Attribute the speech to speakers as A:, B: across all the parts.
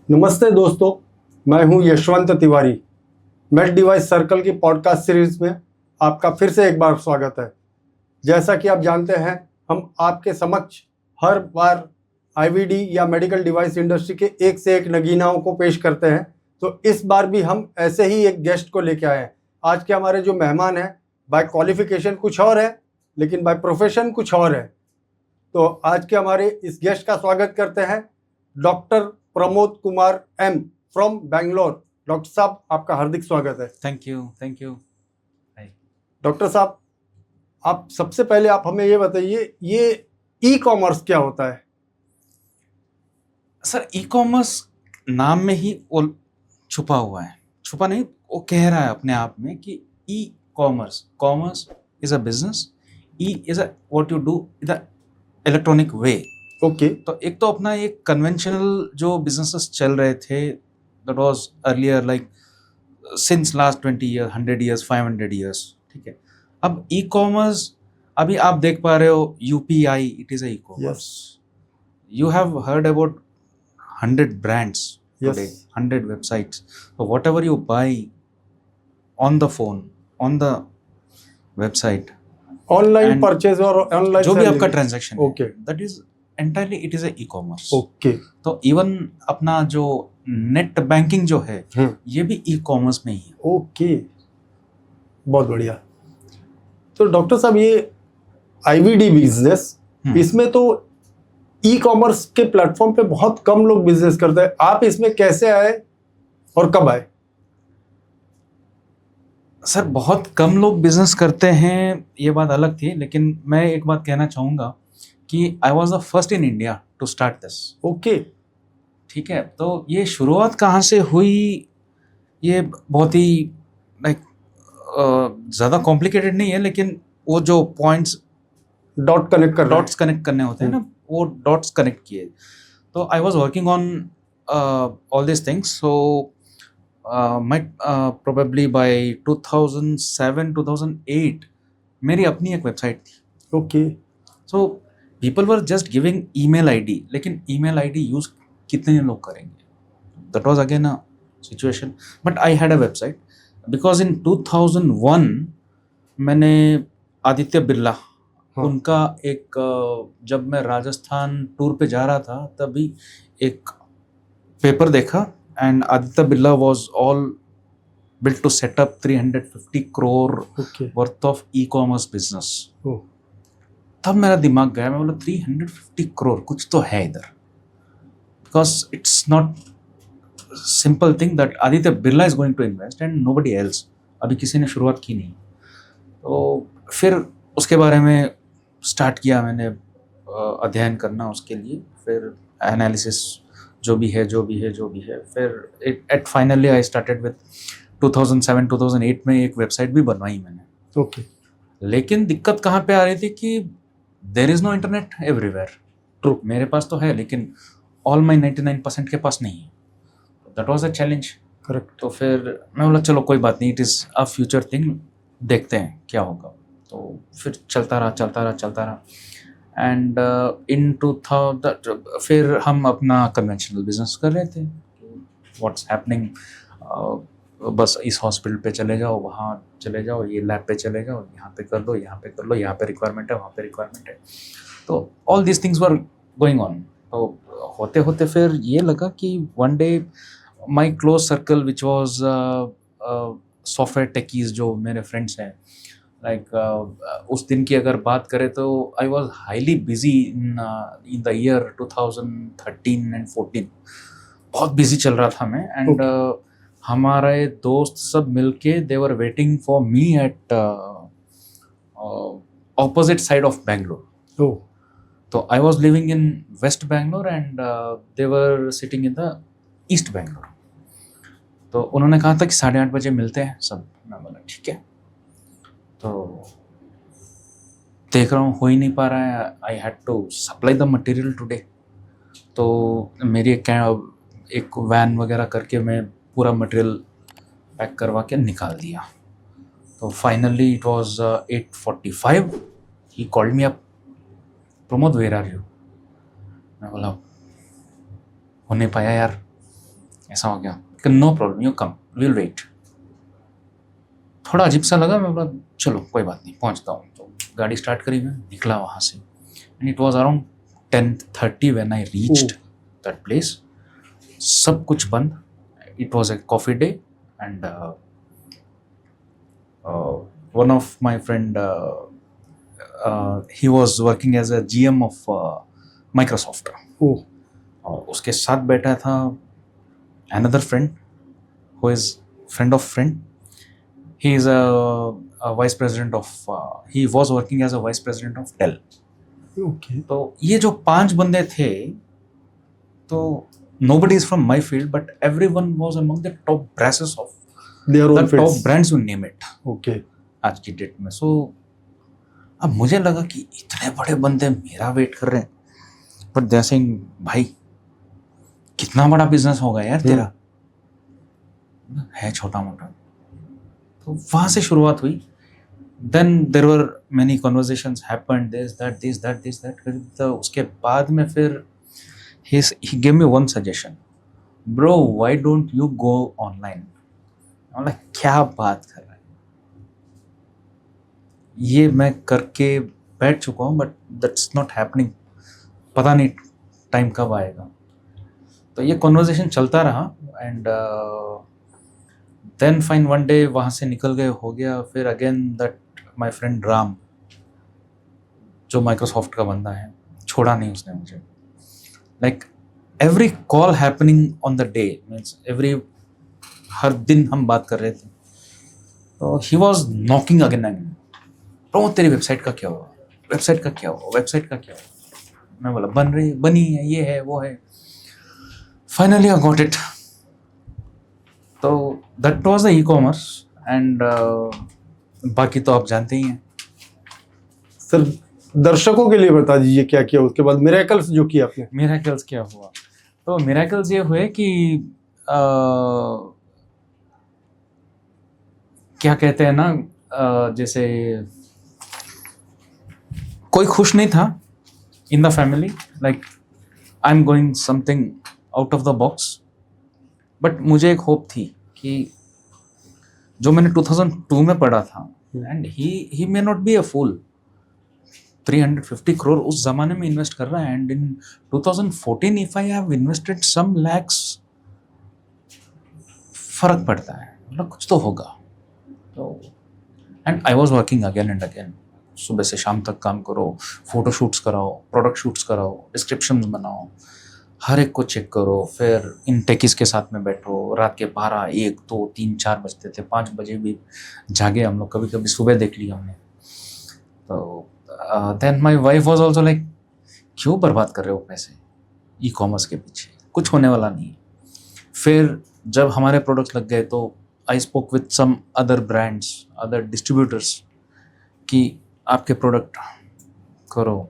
A: नमस्ते दोस्तों, मैं हूं Yashwant Tiwari. Made device circle की पॉडकास्ट सीरीज में आपका फिर से एक बार स्वागत है। जैसा कि आप जानते हैं, हम आपके समक्ष हर बार आईवीडी या मेडिकल डिवाइस इंडस्ट्री के एक से एक नगीनाओं को पेश करते हैं। तो इस बार भी हम ऐसे ही एक गेस्ट को लेके आए हैं। आज के हमारे जो मेहमान हैं, बाय क्वालिफिकेशन कुछ और है, लेकिन बाय प्रोफेशन कुछ और है। तो आज के हमारे इस गेस्ट का स्वागत करते हैं, doctor Pramod Kumar am from Bangalore. Doctor साहब, आपका हार्दिक स्वागत है।
B: Thank you.
A: डॉक्टर साहब, आप सबसे पहले आप हमें ये बताइए, ये ई कॉमर्स क्या होता है?
B: सर, ई कॉमर्स नाम में ही वो छुपा हुआ है। छुपा नहीं, वो कह रहा है अपने आप में कि e commerce, commerce is a business, E is a what you do in the electronic way.
A: Okay.
B: तो एक तो अपना एक कन्वेंशनल जो बिजनेसेस चल रहे थे, that was earlier like since last 20 year, 100 years, 500 years, ठीक है। अब ई कॉमर्स, अभी आप देख पा रहे हो UPI, it is a e commerce. You have heard about 100 brands today,
A: Yes.
B: 100 websites. So whatever you buy on the phone, on the website,
A: online
B: And
A: purchase और ऑनलाइन
B: जो भी आपका transaction
A: okay,
B: that is entirely it is a e-commerce.
A: Okay.
B: तो even अपना जो net banking जो है, ये भी ई कॉमर्स में ही है।
A: ओके, बहुत बढ़िया। तो डॉक्टर साहब, ये आईवीडी बिजनेस, इसमें तो ई कॉमर्स के प्लेटफॉर्म पे बहुत कम लोग बिजनेस करते हैं। आप इसमें कैसे आए और कब आए?
B: सर, बहुत कम लोग बिजनेस करते हैं, ये बात अलग थी, लेकिन मैं एक बात कहना चाहूँगा कि I was the first in India to start this.
A: Okay.
B: ठीक है, तो ये शुरुआत कहाँ से हुई, ये बहुत ही लाइक ज़्यादा कॉम्प्लिकेटेड नहीं है, लेकिन वो जो पॉइंट्स
A: डॉट्स
B: कनेक्ट करने होते हैं ना, वो डॉट्स कनेक्ट किए। तो I was working on all this things. So मैं प्रोबेबली बाय 2007-2008 मेरी अपनी एक वेबसाइट थी।
A: Okay.
B: So people were just giving email ID, लेकिन ईमेल आईडी यूज कितने लोग करेंगे? That was again a situation, but I had a website because in 2001 मैंने आदित्य बिरला, उनका एक जब मैं राजस्थान टूर पे जा रहा था तभी एक पेपर देखा, and Aditya Birla was all built to set up 350 crore worth of e-commerce business. तब मेरा दिमाग गया, मैं बोला 350 करोड़ कुछ तो है इधर, because it's not simple thing that Aditya Birla is going to invest and nobody else. अभी किसी ने शुरुआत की नहीं। तो फिर उसके बारे में स्टार्ट किया मैंने अध्ययन करना उसके लिए, फिर एनालिसिस जो भी है। फिर at finally I started with 2007-2008 में एक वेबसाइट भी बनवाई मैंने।
A: ओके।
B: लेकिन दिक्कत कहाँ पे आ रही थी कि there is no internet everywhere. True, मेरे पास तो है, लेकिन ऑल माई 99% के पास नहीं है। That was a challenge.
A: Correct.
B: तो फिर मैं बोला चलो कोई बात नहीं, it is a future thing, देखते हैं क्या होगा। तो फिर चलता रहा एंड इन 2000 फिर हम अपना कन्वेंशनल बिजनेस कर रहे थे। व्हाट्स हैपनिंग, बस इस हॉस्पिटल पे चले जाओ, वहाँ चले जाओ, ये लैब पे चले जाओ, यहाँ पे कर लो, यहाँ पे रिक्वायरमेंट है, वहाँ पे रिक्वायरमेंट है। तो all this things were going on. तो होते होते फिर ये लगा कि one day my close circle which was software techies, जो मेरे फ्रेंड्स हैं, लाइक उस दिन की अगर बात करें तो I was highly busy in the year 2013 and 14। बहुत बिजी चल रहा था मैं, एंड हमारे दोस्त सब मिलके they were waiting for me at opposite side of Bangalore. तो I was living in west Bangalore and they were sitting in the east Bangalore. तो उन्होंने कहा था कि 8:30 बजे मिलते हैं सब। मैं बोला ठीक है। तो देख रहा हूँ हो ही नहीं पा रहा है। I had to supply the material today. तो मेरी एक वैन वगैरह करके मैं पूरा मटेरियल पैक करवा के निकाल दिया। तो finally it was 8:45, he called me up, Pramod where are you? मैं बोला हो नहीं पाया यार, ऐसा हो गया कि no problem, you come, will wait. थोड़ा अजीब सा लगा, मैं बोला चलो कोई बात नहीं, पहुंचता हूँ। तो गाड़ी स्टार्ट करी, मैं निकला वहाँ से, and it was around 10:30 when I reached that place. सब कुछ बंद। It was a coffee day, and one of my friend, he was working as a GM of Microsoft,
A: ओह,
B: और उसके साथ बैठा था another friend who is friend of friend. He is a vice president of he was working as a vice president of Dell.
A: Okay,
B: तो ये जो 5 बंदे थे, तो nobody is from my field, but everyone was among the top brasses of
A: their
B: the
A: own
B: top
A: face,
B: brands, you name it,
A: okay,
B: आज की date में। सो अब मुझे लगा कि इतने बड़े बंदे मेरा वेट कर रहे हैं, बट दे आर सेइंग भाई कितना बड़ा बिजनेस होगा यार तेरा, है छोटा मोटा। तो वहां से शुरुआत हुई। Then there were many conversations happened, this that. तो उसके बाद में फिर he gave me one suggestion, bro why don't you go online? I'm like क्या बात कर रहा है, ये मैं करके बैठ चुका हूँ, बट दैट्स नॉट हैपनिंग, पता नहीं टाइम कब आएगा। तो ये कॉन्वर्जेशन चलता रहा, and then fine one day वहाँ से निकल गए, हो गया। फिर again that my friend Ram, जो माइक्रोसॉफ्ट का बंदा है, छोड़ा नहीं उसने मुझे। Like every call happening on the day, means every, हर दिन हम बात कर रहे थे, तो he was knocking again and, bro तेरी वेबसाइट का क्या हुआ, वेबसाइट का क्या हुआ, वेबसाइट का क्या हुआ। मैं बोला बनी है, ये है वो है। Finally I got it. तो that was the e commerce, and बाकी तो आप जानते ही हैं।
A: सर दर्शकों के लिए बता दीजिए क्या किया उसके बाद, मिरेकल्स जो किया आपने।
B: मिरेकल्स क्या हुआ? तो मिरेकल्स ये हुए कि क्या कहते हैं ना, जैसे कोई खुश नहीं था in the family, like I am going something out of the box, but मुझे एक होप थी कि जो मैंने 2002 में पढ़ा था, and he may not be a fool, 350 crore उस जमाने में इन्वेस्ट कर रहा है, and in 2014 if I have invested some lakhs, फर्क पड़ता है, मतलब कुछ तो होगा। तो and I was working again and again, सुबह से शाम तक काम करो, फोटो शूट्स कराओ, प्रोडक्ट शूट्स कराओ, डिस्क्रिप्शंस बनाओ, हर एक को चेक करो, फिर इन टेकिस के साथ में बैठो, रात के 12, 1, 2, 3, 4 बजते थे, 5 बजे भी जागे हम लोग, कभी कभी सुबह देख लिया हमने। तो then my wife was also like क्यों बर्बाद कर रहे हो पैसे ई कॉमर्स के पीछे, कुछ होने वाला नहीं है। फिर जब हमारे प्रोडक्ट्स लग गए, तो I spoke with some other brands, other distributors, कि आपके प्रोडक्ट करो।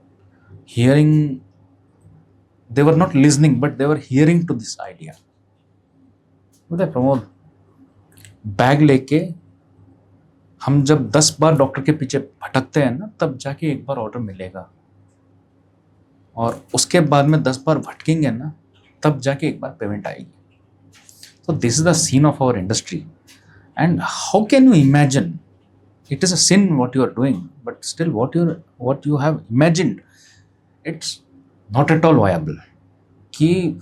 B: Hearing, they were not listening, but they were hearing to this idea. बोलते प्रमोद, बैग लेके हम जब 10 बार डॉक्टर के पीछे भटकते हैं ना, तब जाके एक बार ऑर्डर मिलेगा, और उसके बाद में 10 बार भटकेंगे ना, तब जाके एक बार पेमेंट आएगी। तो this is the scene of our industry, and how can you imagine, it is a sin what you are doing, but still what you have imagined, it's not at all viable. कि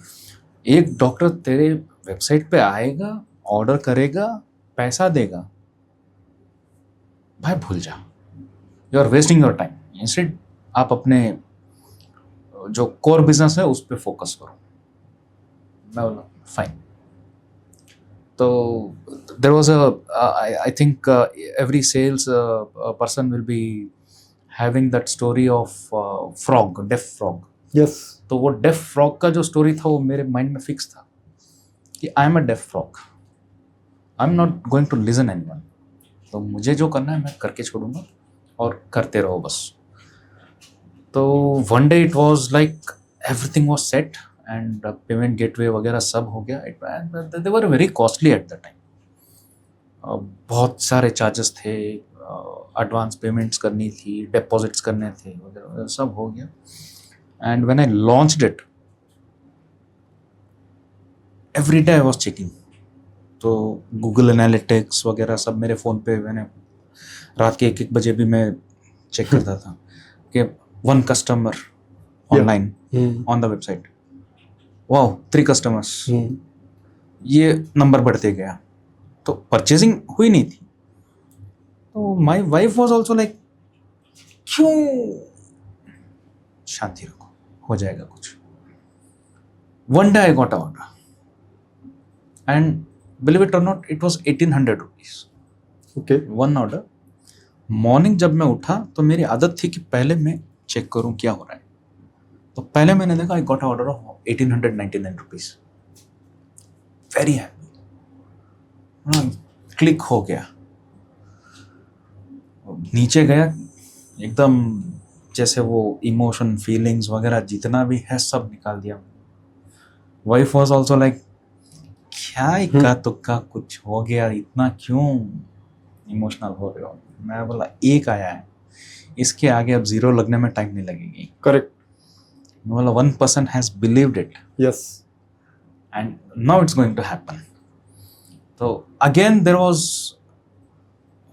B: एक doctor तेरे website पे आएगा, order करेगा, पैसा देगा, भाई भूल जा, you are wasting your time. Instead आप अपने जो कोर बिजनेस है उस पर फोकस करो। मैं बोला फाइन। तो there was I think every sales person will be having that story of frog, deaf frog.
A: Yes,
B: तो वो डेफ फ्रॉग का जो स्टोरी था, वो मेरे माइंड में फिक्स था कि I am a deaf frog, I am not going to listen anyone. तो मुझे जो करना है मैं करके छोड़ूंगा, और करते रहो बस। तो one day it was like everything was set, and payment gateway वगैरह सब हो गया। They were very costly at the time, बहुत सारे चार्जेस थे, एडवांस पेमेंट्स करनी थी, डिपॉजिट्स करने थे, वगैरह सब हो गया। And when I launched it, every day I was checking. तो गूगल एनालिटिक्स वगैरह सब मेरे फ़ोन पे मैंने रात के 1-1 बजे भी मैं चेक करता था कि 1 customer online on the website, wow 3 customers, ये नंबर बढ़ते गया. तो परचेजिंग हुई नहीं थी. तो my wife was also like, क्यों, शांति रखो, हो जाएगा कुछ. One day I got a order and believe it or not, it was 1800 rupees.
A: Okay.
B: One order. Morning जब मैं उठा तो मेरी आदत थी कि पहले मैं चेक करूं क्या हो रहा है. तो पहले मैंने देखा आई got a order of 1899 rupees. Very happy. Click हो गया. नीचे गया, एकदम जैसे वो इमोशन फीलिंग्स वगैरह जितना भी है सब निकाल दिया. वाइफ वॉज ऑल्सो लाइक, क्या इक्का तुक्का कुछ हो गया, इतना क्यों इमोशनल हो रहे हो. मैं बोला एक आया है, इसके आगे अब जीरो लगने में टाइम नहीं लगेगी.
A: करेक्ट.
B: मैं बोला 1 person has believed it
A: yes.
B: And now it's going to happen. तो again there was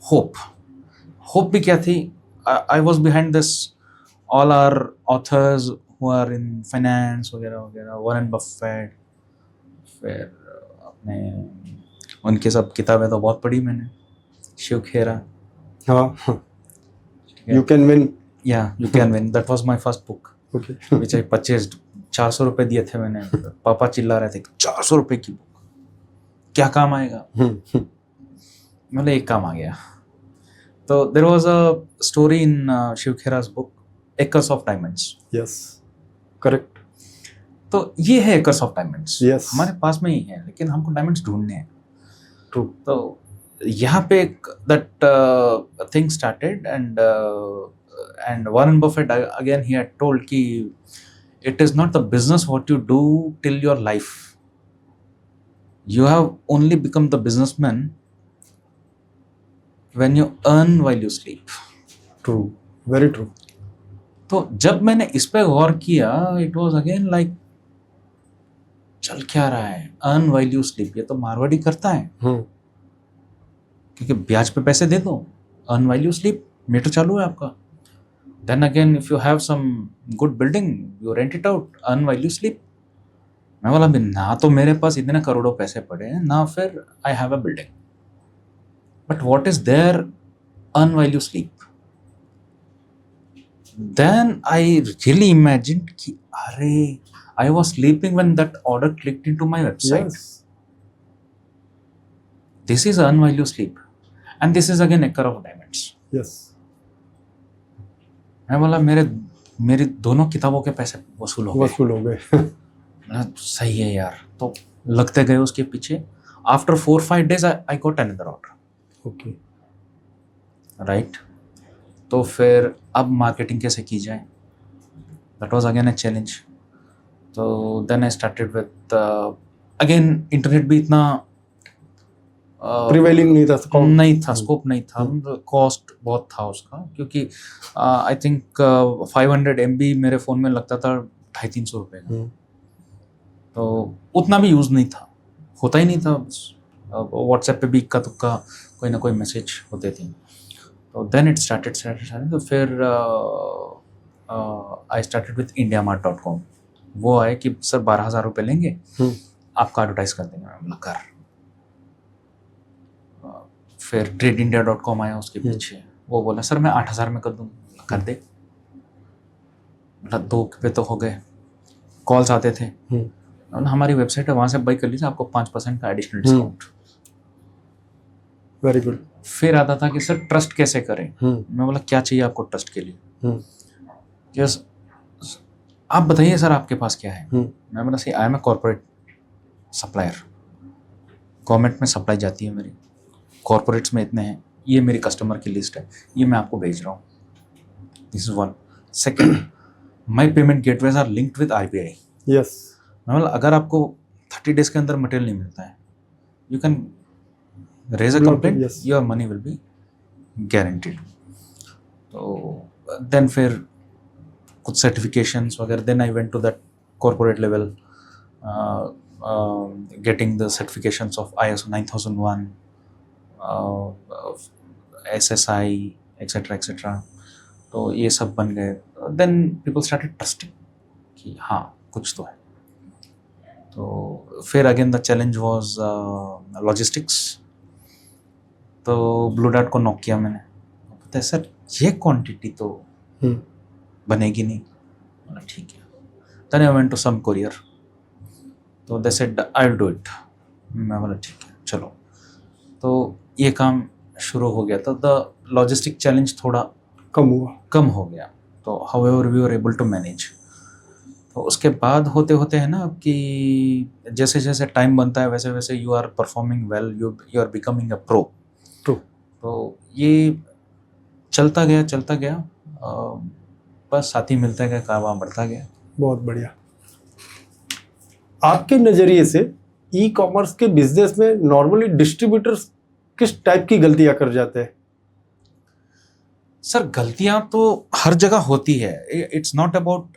B: hope. Hope भी क्या थी, I was behind this all our authors who are in finance वगैरह वगैरह, वॉरेन बफेट, फिर अपने उनके सब किताबें तो बहुत पढ़ी मैंने. शिव खेरा,
A: हाँ. You can win.
B: Yeah you can win, that was my first book
A: okay.
B: Which I purchased. 400 रुपये दिए थे मैंने. पापा चिल्ला रहे थे 400 रुपये की बुक क्या काम आएगा. मतलब एक काम आ गया. तो there was a story in Shiv Khera's book, acres of diamonds.
A: Yes. Correct.
B: तो ये है एकर्स ऑफ डायमंड्स.
A: Yes.
B: हमारे पास में ही है, लेकिन हमको डायमंड्स ढूंढने हैं.
A: ट्रू.
B: तो यहाँ पे that thing started and Warren Buffett again he had told कि it is not the business what you do till your life. You have only become the businessman when you earn while you sleep.
A: True. Very true.
B: तो जब मैंने इस पे गौर किया, it was again like, चल क्या रहा है, earn while you sleep, ये तो मारवाड़ी करता है. क्योंकि ब्याज पे पैसे दे दो, earn while you sleep, meter चालू है आपका. Then again, if you have some good building, you rent it out, earn while you sleep. मैं बोला ना तो मेरे पास इतने करोड़ों पैसे पड़े हैं, ना फिर I have a building. But what is there, earn while you sleep? Then I really imagined कि अरे, I was sleeping when that order clicked into my website.
A: Yes.
B: This is earn while you sleep, and this is again acre of diamonds.
A: Yes.
B: मैं बोला मेरी दोनों किताबों के पैसे वसूल हो गए. सही है यार. तो लगते गए उसके पीछे. After 4-5 days I got another order.
A: Okay.
B: Right. तो फिर अब मार्केटिंग कैसे की जाए, that was again a challenge. तो then I started with again, internet भी इतना
A: प्रिवेलिंग नहीं था,
B: स्कोप नहीं था. कॉस्ट बहुत था उसका, क्योंकि आई थिंक 500 MB मेरे फ़ोन में लगता था 250-300 रुपये का. तो उतना भी यूज़ नहीं था, होता ही नहीं था. व्हाट्सएप पे भी इक्का तुक्का कोई ना कोई मैसेज होते थे. तो देन इट स्टार्टेड. तो फिर आई स्टार्टेड विथ indiamart.com. वो आए कि सर 12,000 रुपये लेंगे, आपका एडवर्टाइज कर देंगे. मैं कर. फिर TradeIndia.com आया उसके पीछे. वो बोला सर मैं 8,000 में कर दूँ. कर दे. मतलब 2 पे तो हो गए. कॉल्स आते थे, हमारी वेबसाइट है, वहाँ से बाई कर लीजिए, आपको 5% का एडिशनल डिस्काउंट.
A: Very good.
B: फिर आता था कि सर ट्रस्ट कैसे करें. मैं बोला क्या चाहिए आपको ट्रस्ट के लिए. यस, आप बताइए सर आपके पास क्या है. मैं बोला सही, I am a corporate supplier. Government में सप्लाई जाती है मेरी, कॉर्पोरेट्स में इतने हैं, ये मेरी कस्टमर की लिस्ट है, ये मैं आपको भेज रहा हूँ. This is one. Second, my payment gateways are linked with RBI.
A: Yes.
B: मतलब अगर आपको 30 days के अंदर मटेरियल नहीं मिलता है, you can raise a complaint, your money will be guaranteed. तो देन फिर कुछ सर्टिफिकेशंस वगैरह. Then I went to that corporate level. getting the certifications of ISO 9001, SSI, etc. तो ये सब बन गए. Then people started trusting कि हाँ कुछ तो है. तो फिर again the challenge was logistics. तो ब्लू डार्ट को नॉक किया मैंने. पता है सर ये क्वांटिटी तो बनेगी नहीं. बोला ठीक है. Then I went to some courier. तो they said I will do it. मैं बोला ठीक है चलो. तो ये काम शुरू हो गया. तो द लॉजिस्टिक चैलेंज थोड़ा कम हो गया. तो however we were able to manage. तो उसके बाद होते होते है ना कि जैसे जैसे टाइम बनता है वैसे वैसे you are performing well, you are becoming a pro. तो ये चलता गया. बस साथी मिलता गया, कारवां बढ़ता गया.
A: बहुत बढ़िया. आपके नज़रिए से ई कॉमर्स के बिजनेस में नॉर्मली डिस्ट्रीब्यूटर्स किस टाइप की गलतियां कर जाते हैं?
B: सर गलतियां तो हर जगह होती है. It's not about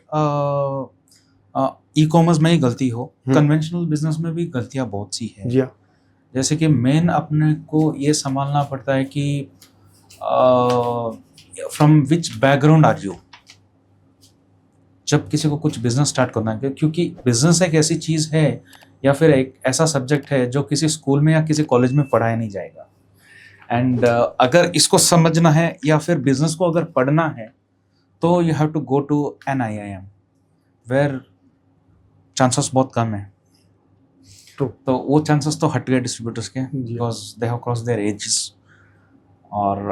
B: e commerce में ही गलती हो. कन्वेंशनल बिजनेस में भी गलतियां बहुत सी है.
A: जी हाँ.
B: जैसे कि मेन अपने को ये संभालना पड़ता है कि from which background are you. जब किसी को कुछ बिजनेस स्टार्ट करना है, क्योंकि बिजनेस एक ऐसी चीज़ है या फिर एक ऐसा सब्जेक्ट है जो किसी स्कूल में या किसी कॉलेज में पढ़ाया नहीं जाएगा. एंड अगर इसको समझना है या फिर बिजनेस को अगर पढ़ना है तो you have to go to an IIM where chances बहुत कम है. तो वो चांसेस तो हट गए डिस्ट्रीब्यूटर्स के, because they have cross there edges. और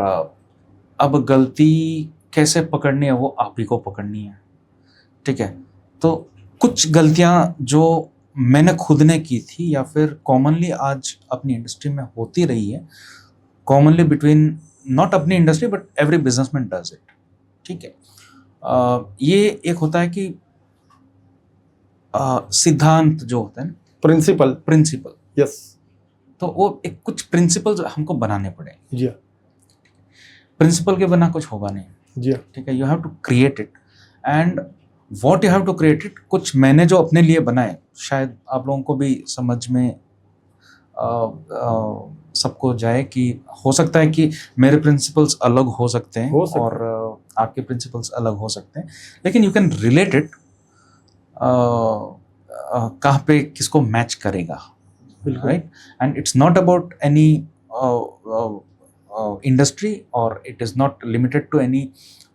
B: अब गलती कैसे पकड़नी है वो आप ही को पकड़नी है. ठीक है. तो कुछ गलतियां जो मैंने खुद ने की थी या फिर कॉमनली आज अपनी इंडस्ट्री में होती रही है, कॉमनली बिटवीन नॉट अपनी industry but every businessman does it. ठीक है. ये एक होता है कि सिद्धांत जो होता है ना, प्रिंसिपल.
A: यस.
B: तो वो एक कुछ प्रिंसिपल्स हमको बनाने पड़े.
A: जी.
B: प्रिंसिपल के बिना कुछ होगा नहीं.
A: जी.
B: ठीक है. You have to create it. And what you have to create it, कुछ मैंने जो अपने लिए बनाए, शायद आप लोगों को भी समझ में सबको जाए कि हो सकता है कि मेरे प्रिंसिपल्स अलग हो सकते हैं और आपके प्रिंसिपल्स अलग हो सकते हैं, लेकिन यू कैन रिलेट इट कहाँ पे किसको मैच करेगा. Right. And it's not about any industry, or it is not limited to any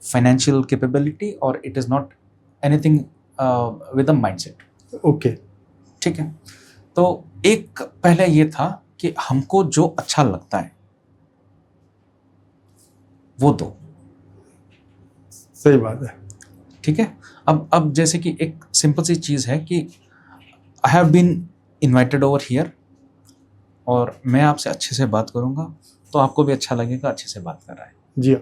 B: financial capability, or it is not anything with a mindset.
A: Okay.
B: ठीक है. तो एक पहले ये था कि हमको जो अच्छा लगता है वो दो.
A: सही बात है.
B: ठीक है. अब जैसे कि एक सिंपल सी चीज़ है कि I have been invited over here और मैं आपसे अच्छे से बात करूँगा तो आपको भी अच्छा लगेगा अच्छे से बात कर रहा है.
A: जी.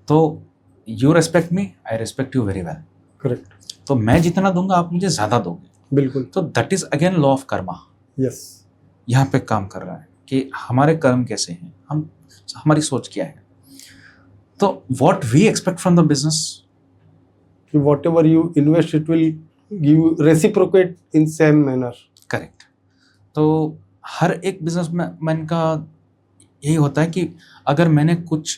B: तो you respect me, I respect you very well.
A: Correct.
B: तो मैं जितना दूंगा आप मुझे ज़्यादा दोगे.
A: बिल्कुल.
B: तो that is again law of Karma.
A: Yes.
B: यहाँ पे काम कर रहा है कि हमारे कर्म कैसे हैं, हमारी सोच क्या है. तो what we expect from the business,
A: whatever you invest it will give reciprocate in same manner.
B: Correct. तो हर एक बिजनेसमैन का यही होता है कि अगर मैंने कुछ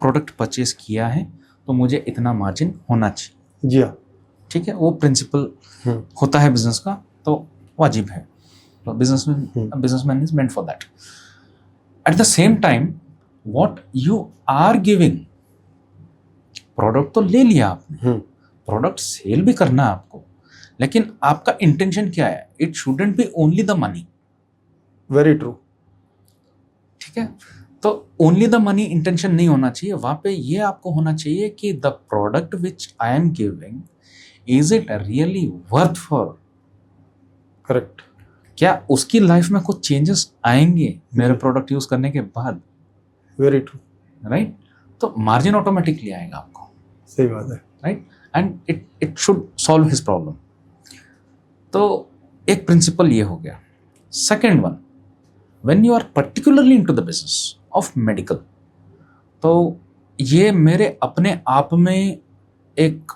B: प्रोडक्ट परचेज किया है तो मुझे इतना मार्जिन होना चाहिए.
A: जी हाँ.
B: ठीक है. वो प्रिंसिपल होता है बिजनेस का, तो वाजिब है. तो businessman is meant for that. At the same time what you are giving, product तो ले लिया आपने, प्रोडक्ट सेल भी करना है आपको, लेकिन आपका इंटेंशन क्या है? It shouldn't be only the money.
A: Very true.
B: ठीक है. तो ओनली द मनी इंटेंशन नहीं होना चाहिए. वहां पे ये आपको होना चाहिए कि the product which I am giving, is it really worth for.
A: Correct.
B: क्या उसकी लाइफ में कुछ चेंजेस आएंगे मेरे प्रोडक्ट यूज करने के बाद?
A: Very true.
B: राइट. तो मार्जिन ऑटोमेटिकली आएगा आपको.
A: सही बात है.
B: Right. And it should solve his problem. तो एक प्रिंसिपल ये हो गया. Second one, when you are particularly into the business of medical, तो ये मेरे अपने आप में एक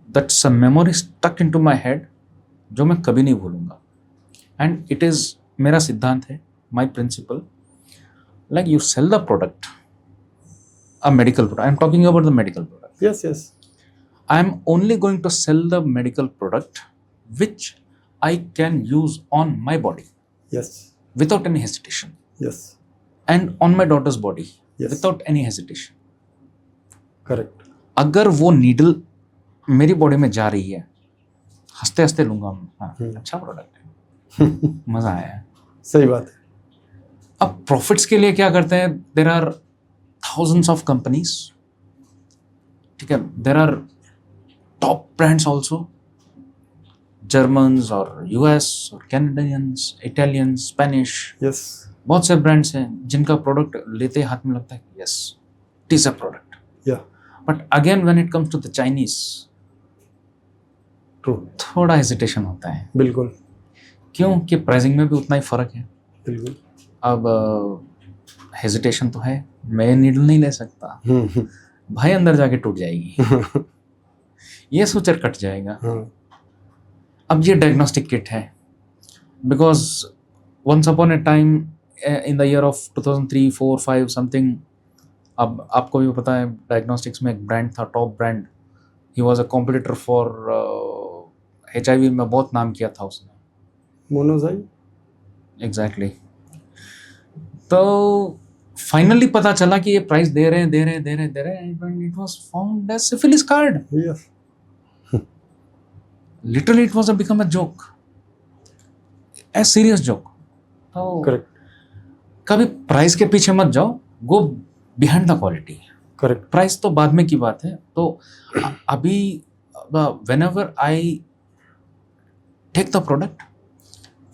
B: that's a memory stuck into my head जो मैं कभी नहीं भूलूंगा. एंड इट इज मेरा सिद्धांत है, my principle, like you sell the product, a medical product, I am talking about the medical product,
A: Yes, yes.
B: I am only going to sell the medical product which I can use on my body
A: Yes,
B: without any hesitation,
A: yes,
B: and on my daughter's body
A: Yes.
B: without any hesitation.
A: correct.
B: अगर वो needle मेरी body में जा रही है, हंसते हंसते लूंगा मैं, हाँ अच्छा प्रोडक्ट है, मजा आया है।
A: सही बात है।
B: अब प्रॉफिट्स के लिए क्या करते हैं, there are thousands of companies, ठीक है, there are top brands also, Germans और यूएस और कैनेडियंस, इटालियंस, स्पेनिश,
A: Yes,
B: बहुत से ब्रांड्स हैं जिनका प्रोडक्ट लेते हाथ में लगता है yes it is a product,
A: yeah,
B: but again when it comes to the Chinese
A: true.
B: थोड़ा हेजिटेशन होता है,
A: बिल्कुल,
B: क्यों कि प्राइसिंग में भी उतना ही फर्क है।
A: बिल्कुल।
B: अब हेजिटेशन तो है, मैं नीडल नहीं ले सकता,
A: हम्म,
B: भाई अंदर जाके टूट जाएगी, ये सूचर कट जाएगा।
A: हाँ,
B: अब ये डायग्नोस्टिक किट है, because once upon a time in the year of 2003, 4, 5 something, अब आपको भी पता है डायग्नोस्टिक्स में एक ब्रांड था, top brand, he was a competitor for HIV में बहुत नाम किया था उसने,
A: मोनोजाई।
B: एग्जैक्टली। तो फाइनली पता चला कि ये प्राइस दे रहे हैं, it was found as syphilis card,
A: Yes,
B: literally it was become a joke, a serious joke. तो
A: correct,
B: कभी प्राइस के पीछे मत जाओ, go behind the quality.
A: correct.
B: Price तो बाद में की बात है। तो अभी whenever I take the product,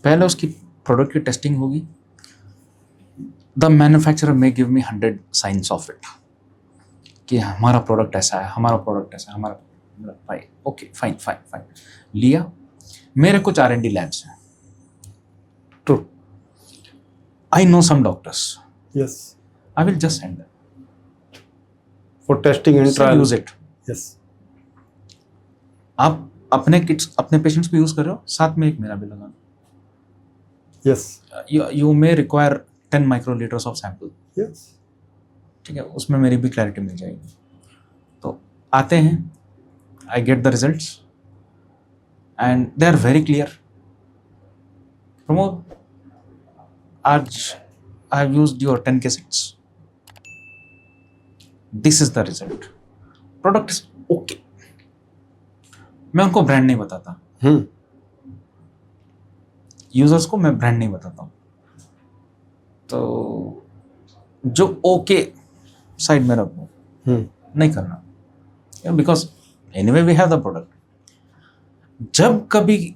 B: पहले उसकी प्रोडक्ट की टेस्टिंग होगी, the manufacturer may give me 100 science of it कि हमारा प्रोडक्ट ऐसा है, हमारा प्रोडक्ट ऐसा है, हमारा fine, okay fine fine fine, लिया। मेरे कुछ R&D लैब्स हैं,
A: True.
B: I know some doctors,
A: Yes,
B: I will just send
A: for testing and trial.
B: Use it.
A: Yes,
B: आप अपने किट्स अपने पेशेंट्स पे यूज कर रहे हो, साथ में एक मेरा भी लगाना।
A: yes,
B: you may require 10 microlitres of sample,
A: yes.
B: ठीक है, उसमें मेरी भी क्लैरिटी मिल जाएगी। तो आते हैं, I get the results and they are very clear. Pramod, आज I have used your 10 cassettes, this is the result, product is okay. मैं उनको ब्रांड नहीं बताता,
A: हम्म,
B: यूजर्स को मैं ब्रांड नहीं बताता हूँ। तो जो ओके साइड में रखो, नहीं करना, because anyway we have the product. जब कभी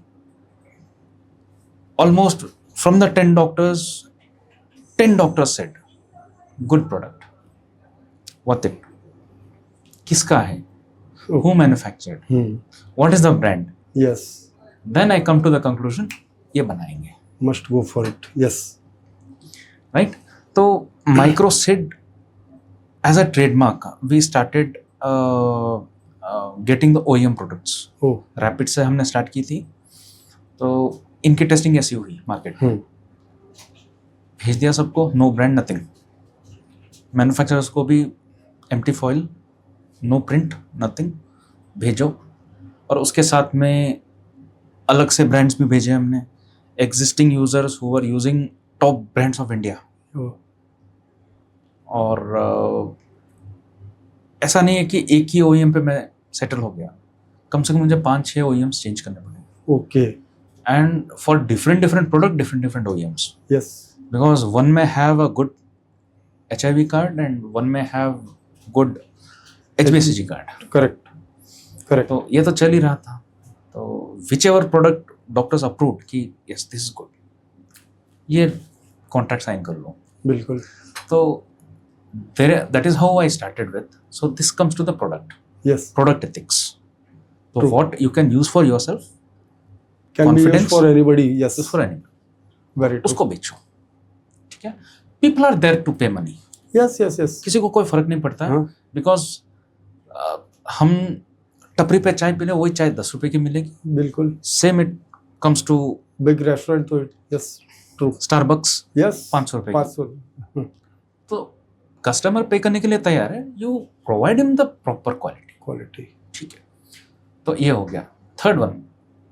B: almost from the 10 doctors said good product, what it, किसका है, who manufactured, what is the brand,
A: yes.
B: Then I come to the conclusion ये बनाएंगे,
A: Must go for it. Yes.
B: राइट। तो Microsid as a trademark we started getting the OEM products.
A: Oh.
B: Rapid से हमने start की थी, तो इनकी टेस्टिंग ऐसी हुई मार्केट में, भेज दिया सबको, नो ब्रांड नथिंग, मैन्युफैक्चरर्स को भी empty foil, no print nothing, भेजो। और उसके साथ में अलग से ब्रांड्स भी भेजे हमने, existing users who are using top brands of India.
A: Oh.
B: और ऐसा नहीं है कि एक ही OEM पे मैं सेटल हो गया, कम से कम मुझे 5-6 OEMs चेंज करने पड़े,
A: Okay.
B: And for different product different OEMs,
A: Yes.
B: because one may have a good HIV card and one may have good HBCG card.
A: Correct. Correct.
B: तो ये तो चल ही रहा था। तो whichever product doctors approved कि यस दिस इज गुड, ये contract sign कर लो।
A: बिल्कुल।
B: तो that is how I started with. So this comes to the product,
A: Yes.
B: Product ethics. तो
A: True.
B: What you can use for yourself,
A: Can be used
B: Confidence.
A: for anybody. Yes.
B: For any,
A: Very true.
B: उसको बेचो, ठीक है। People are there to pay money,
A: Yes. Yes. Yes.
B: किसी को कोई फर्क नहीं पड़ता,
A: हाँ.
B: बिकॉज हम टपरी पे चाय पी ले, वही चाय 10 रुपए की मिलेगी।
A: बिल्कुल।
B: Same it comes to
A: big restaurant तो यस ट्रू
B: स्टारबक्स
A: यस
B: 500 रुपए की।
A: 500
B: तो कस्टमर पे करने के लिए तैयार है, you provide him the proper quality.
A: Quality.
B: ठीक है, तो ये हो गया। Third one,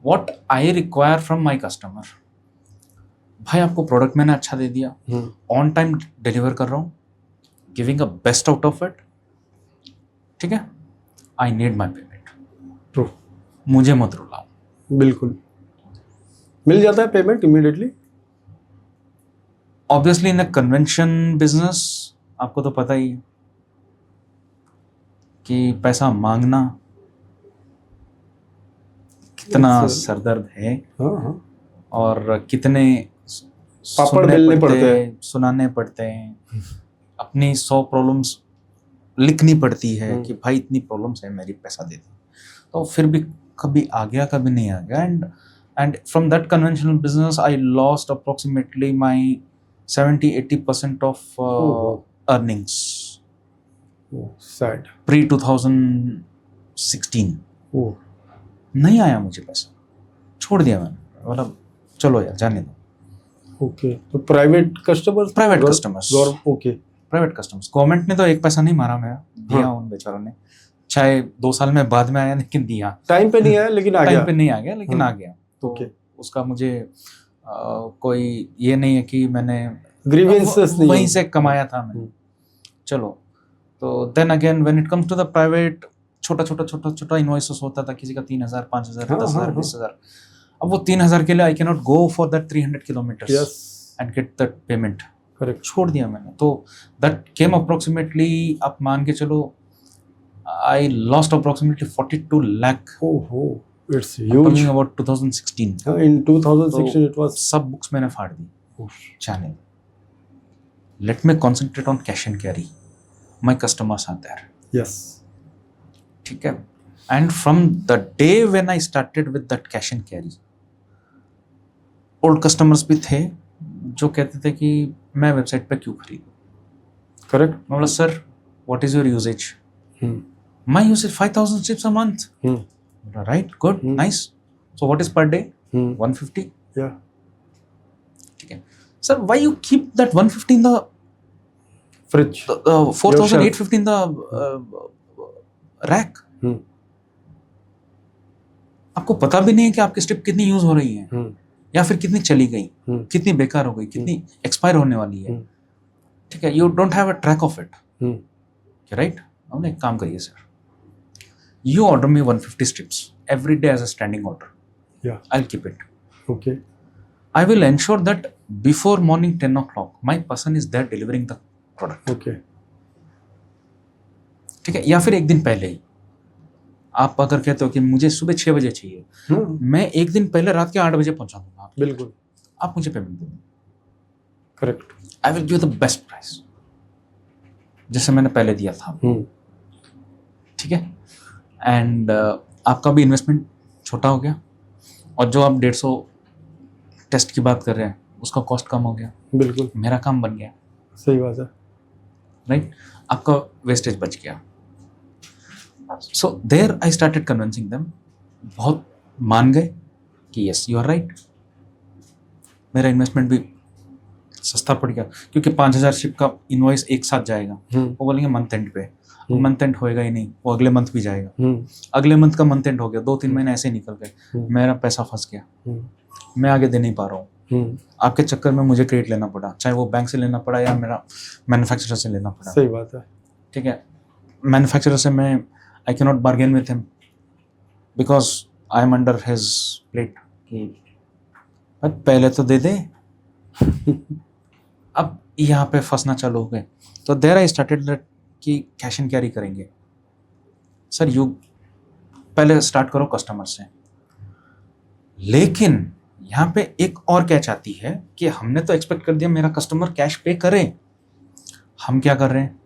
B: what I require from my customer. भाई आपको प्रोडक्ट मैंने अच्छा दे दिया, ऑन टाइम डिलीवर कर रहा हूँ, giving a best out of it, ठीक है, I need my payment.
A: True.
B: मुझे मत रुलाओ।
A: बिल्कुल मिल जाता है payment immediately.
B: Obviously in a convention business आपको तो पता ही है कि पैसा मांगना कितना सरदर्द है,
A: हाँ।
B: और कितने
A: पापड़ बेलने पड़ते हैं,
B: सुनाने पड़ते हैं, अपनी 100 प्रॉब्लम्स लिखनी पड़ती है कि भाई इतनी प्रॉब्लम्स है मेरी, पैसा दे दो। तो फिर भी कभी आ गया कभी नहीं आ गया, and from that conventional business I lost approximately my 70-80% of earnings
A: sad.
B: Pre 2016 नहीं आया मुझे पैसा, छोड़ दिया मैंने, मतलब चलो यार जाने दो।
A: ओके, तो private customers okay,
B: private customers, government ने तो एक पैसा नहीं मारा मेरा, दिया उन बेचारों ने, चाहे 2 साल में बाद में आया लेकिन दिया।
A: टाइम पे नहीं आया लेकिन आ गया,
B: टाइम पे नहीं आ गया लेकिन आ गया। तो उसका मुझे कोई ये नहीं है कि मैंने
A: ग्रीवेंसेस नहीं
B: वहीं से कमाया था मैंने। चलो, तो then again when it comes to the private, छोटा इनवॉइसेस होता था, किसी का 3,000 5,000 10,000 20,000। अब वो 3,000 के लिए I can not go for that 300 kilometres and get that payment.
A: Correct,
B: छोड़ दिया मैंने। तो दैट केम अप्रोक्सीमेटली, आप मान के चलो, आई लॉस्ट अप्रोक्सीमेटली 42 लाख।
A: ओहो, it's huge.
B: About 2016
A: in 2016 it was,
B: सब बुक्स मैंने फाड़ दी। Channel, let me concentrate on cash and carry, my customers are there.
A: Yes,
B: ठीक है। And from the day when I started with that cash and carry, old customers भी थे जो कहते थे कि मैं वेबसाइट पे क्यों खरीदूं।
A: करेक्ट।
B: मतलब sir what is your usages? My usage 5,000 strips a month. Right, good, nice. So what is per day? 150।
A: Yeah,
B: ठीक है sir, why you keep that 150 in the
A: fridge,
B: 4,850 in the rack? आपको पता भी नहीं है कि आपकी स्ट्रिप कितनी यूज हो रही है, या फिर कितनी चली गई, कितनी बेकार हो गई, कितनी एक्सपायर होने वाली है। ठीक है, you don't have a track of it, right? हमने एक काम करिए sir, you order me 150 strips every day as a standing order.
A: Yeah,
B: I'll keep it.
A: Okay.
B: I will ensure that before morning 10 o'clock my person is there delivering the product.
A: Okay.
B: ठीक है, या फिर एक दिन पहले ही आप अगर कहते हो कि मुझे सुबह 6 बजे चाहिए, मैं एक दिन पहले रात के 8 बजे पहुंचा दूंगा।
A: बिल्कुल,
B: आप मुझे पेमेंट दे दें।
A: Correct.
B: I will give the best price, जैसे मैंने पहले दिया था। ठीक है, एंड आपका भी इन्वेस्टमेंट छोटा हो गया, और जो आप 150 टेस्ट की बात कर रहे हैं उसका कॉस्ट कम हो गया।
A: बिल्कुल,
B: मेरा काम बन गया।
A: सही बात है,
B: राइट? आपका वेस्टेज बच गया। So there I started convincing them. बहुत मान गए कि यस यू आर राइट, मेरा इन्वेस्टमेंट भी सस्ता पड़ गया, क्योंकि 5,000 शिप का इनवॉइस एक साथ जाएगा। वो बोलेंगे मंथ एंड पे, मंथ एंड होएगा ही नहीं, वो अगले मंथ भी जाएगा। अगले मंथ का मंथ एंड हो गया, 2-3 महीने ऐसे निकल गए, मेरा पैसा फंस गया, मैं आगे दे नहीं पा रहा हूँ। आपके चक्कर में मुझे क्रेडिट लेना पड़ा, चाहे वो बैंक से लेना पड़ा या मेरा मैन्युफैक्चरर से लेना पड़ा।
A: सही बात है। ठीक
B: है, मैन्युफैक्चरर से मैं I can not bargain with him because I am under his plate कि पहले तो दे दे। अब यहाँ पे फंसना चालू हो गए। तो देयर आई स्टार्टेड दैट कि कैश एंड कैरी करेंगे। सर यू पहले स्टार्ट करो कस्टमर से, लेकिन यहाँ पे एक और कैच आती है कि हमने तो एक्सपेक्ट कर दिया मेरा कस्टमर कैश पे करे, हम क्या कर रहे हैं?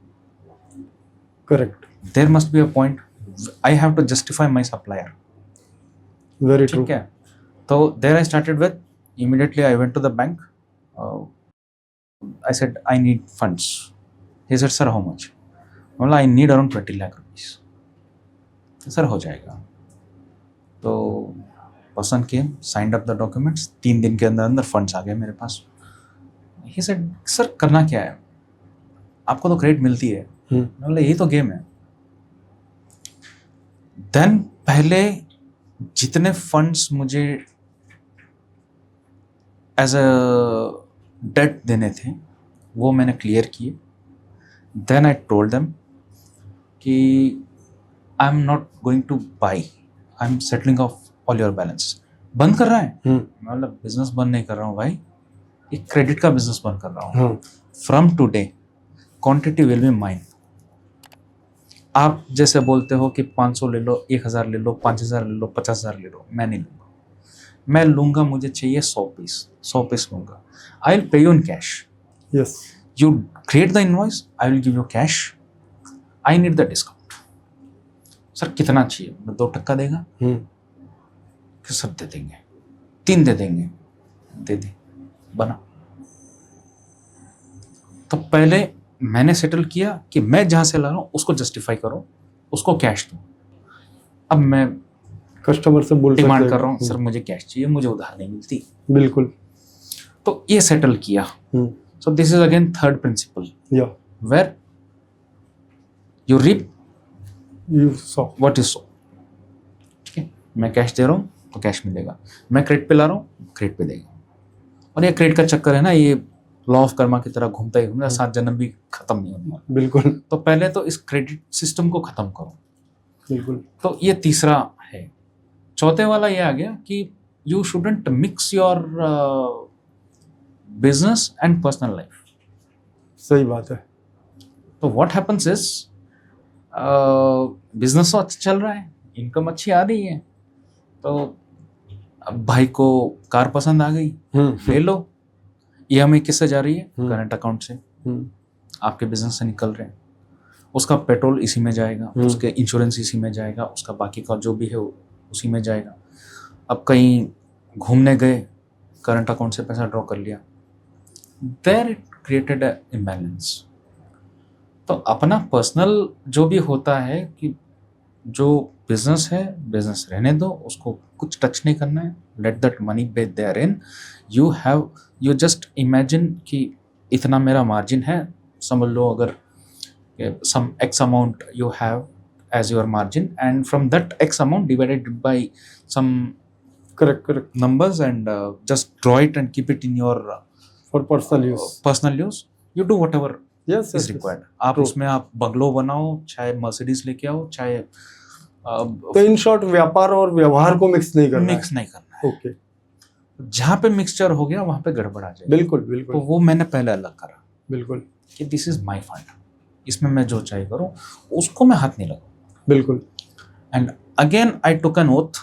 A: Correct,
B: there must be a point, I have to justify my supplier.
A: Very true.
B: ठीक है, तो there I started with, immediately I went to the bank, I said I need funds. He said sir how much? मतलब I need around 20 lakh rupees. Sir हो जाएगा। तो person came, signed up the documents, 3 दिन के अंदर अंदर funds आ गए मेरे पास. ही सेड सर करना क्या है, आपको तो क्रेडिट मिलती है. मैं बोला यही तो गेम है. देन पहले जितने फंड्स मुझे एज अ डेट देने थे वो मैंने क्लियर किए. देन आई टोल्ड देम कि I am not going two by, I am settling of all your balance. बंद कर रहा है? मतलब बिजनेस बंद नहीं कर रहा हूँ भाई, एक क्रेडिट का बिजनेस बंद कर रहा हूँ. From today quantity will be mine. आप जैसे बोलते हो कि 500 ले लो, 1000 ले लो, 5000 ले लो, 50000 ले लो, मैं नहीं लूँगा. मैं लूँगा, मुझे चाहिए 100 पीस लूँगा. I will pay you in cash.
A: Yes.
B: You create the invoice, I will give you cash. I need the discount. Sir कितना चाहिए? 2% देगा? कि सब दे देंगे, 3 दे देंगे. दे दे, बना. तो पहले मैंने सेटल किया कि मैं जहां से ला रहा हूं उसको जस्टिफाई करो, उसको कैश दो. अब मैं
A: कस्टमर से बोल
B: डिमांड कर रहा हूं, सर मुझे कैश चाहिए, मुझे उधार नहीं मिलती.
A: बिल्कुल.
B: तो ये सेटल किया. So this is again third principle, where you reap
A: you sow
B: what you sow. ठीक है, मैं कैश दे रहा हूं तो कैश मिलेगा, मैं क्रेडिट पे ला रहा हूं क्रेडिट पे देगा. और ये क्रेडिट का चक्कर है ना, ये लॉ ऑफ कर्मा की तरह घूमता ही घूमता, 7 जन्म भी खत्म नहीं होने वाला.
A: बिल्कुल.
B: तो पहले तो इस क्रेडिट सिस्टम को खत्म करो.
A: बिल्कुल.
B: तो ये तीसरा है. चौथे वाला ये आ गया कि you shouldn't mix your business and personal life.
A: सही बात है.
B: तो व्हाट हैपेंस इज, बिजनेस तो अच्छा चल रहा है, इनकम अच्छी आ रही है, तो अब भाई को कार पसंद आ गई, ले लो. EMI किससे जा रही है? करंट अकाउंट से. आपके बिजनेस से निकल रहे हैं, उसका पेट्रोल इसी में जाएगा, उसके इंश्योरेंस इसी में जाएगा, उसका बाकी का जो भी है उसी में जाएगा. अब कहीं घूमने गए, करंट अकाउंट से पैसा ड्रॉ कर लिया. There it created a imbalance. तो अपना पर्सनल जो भी होता है कि जो बिजनेस है, बिजनेस रहने दो, उसको कुछ टच नहीं करना है. Let that money be there in. You just imagine कि इतना मेरा मार्जिन है, समझ लो अगर some x amount you have as your margin, and from that x amount divided by some
A: correct
B: numbers and just draw it and keep it in your
A: for personal use.
B: You do whatever
A: yes
B: is required. आप
A: True.
B: उसमें आप bungalow बनाओ, चाहे Mercedes लेके आओ, चाहे
A: तो in short व्यापार और व्यवहार को मिक्स नहीं करना
B: मिक्स नहीं करना है.
A: ओके.
B: जहाँ पे मिक्सचर हो गया वहाँ पे गड़बड़ आ जाएगी.
A: बिल्कुल
B: तो
A: बिल्कुल
B: वो मैंने पहले अलग करा
A: बिल्कुल.
B: कि दिस इज माई फंड, इसमें मैं जो चाहे करूँ, उसको मैं हाथ नहीं लगाऊँ.
A: बिल्कुल.
B: And again I took an oath,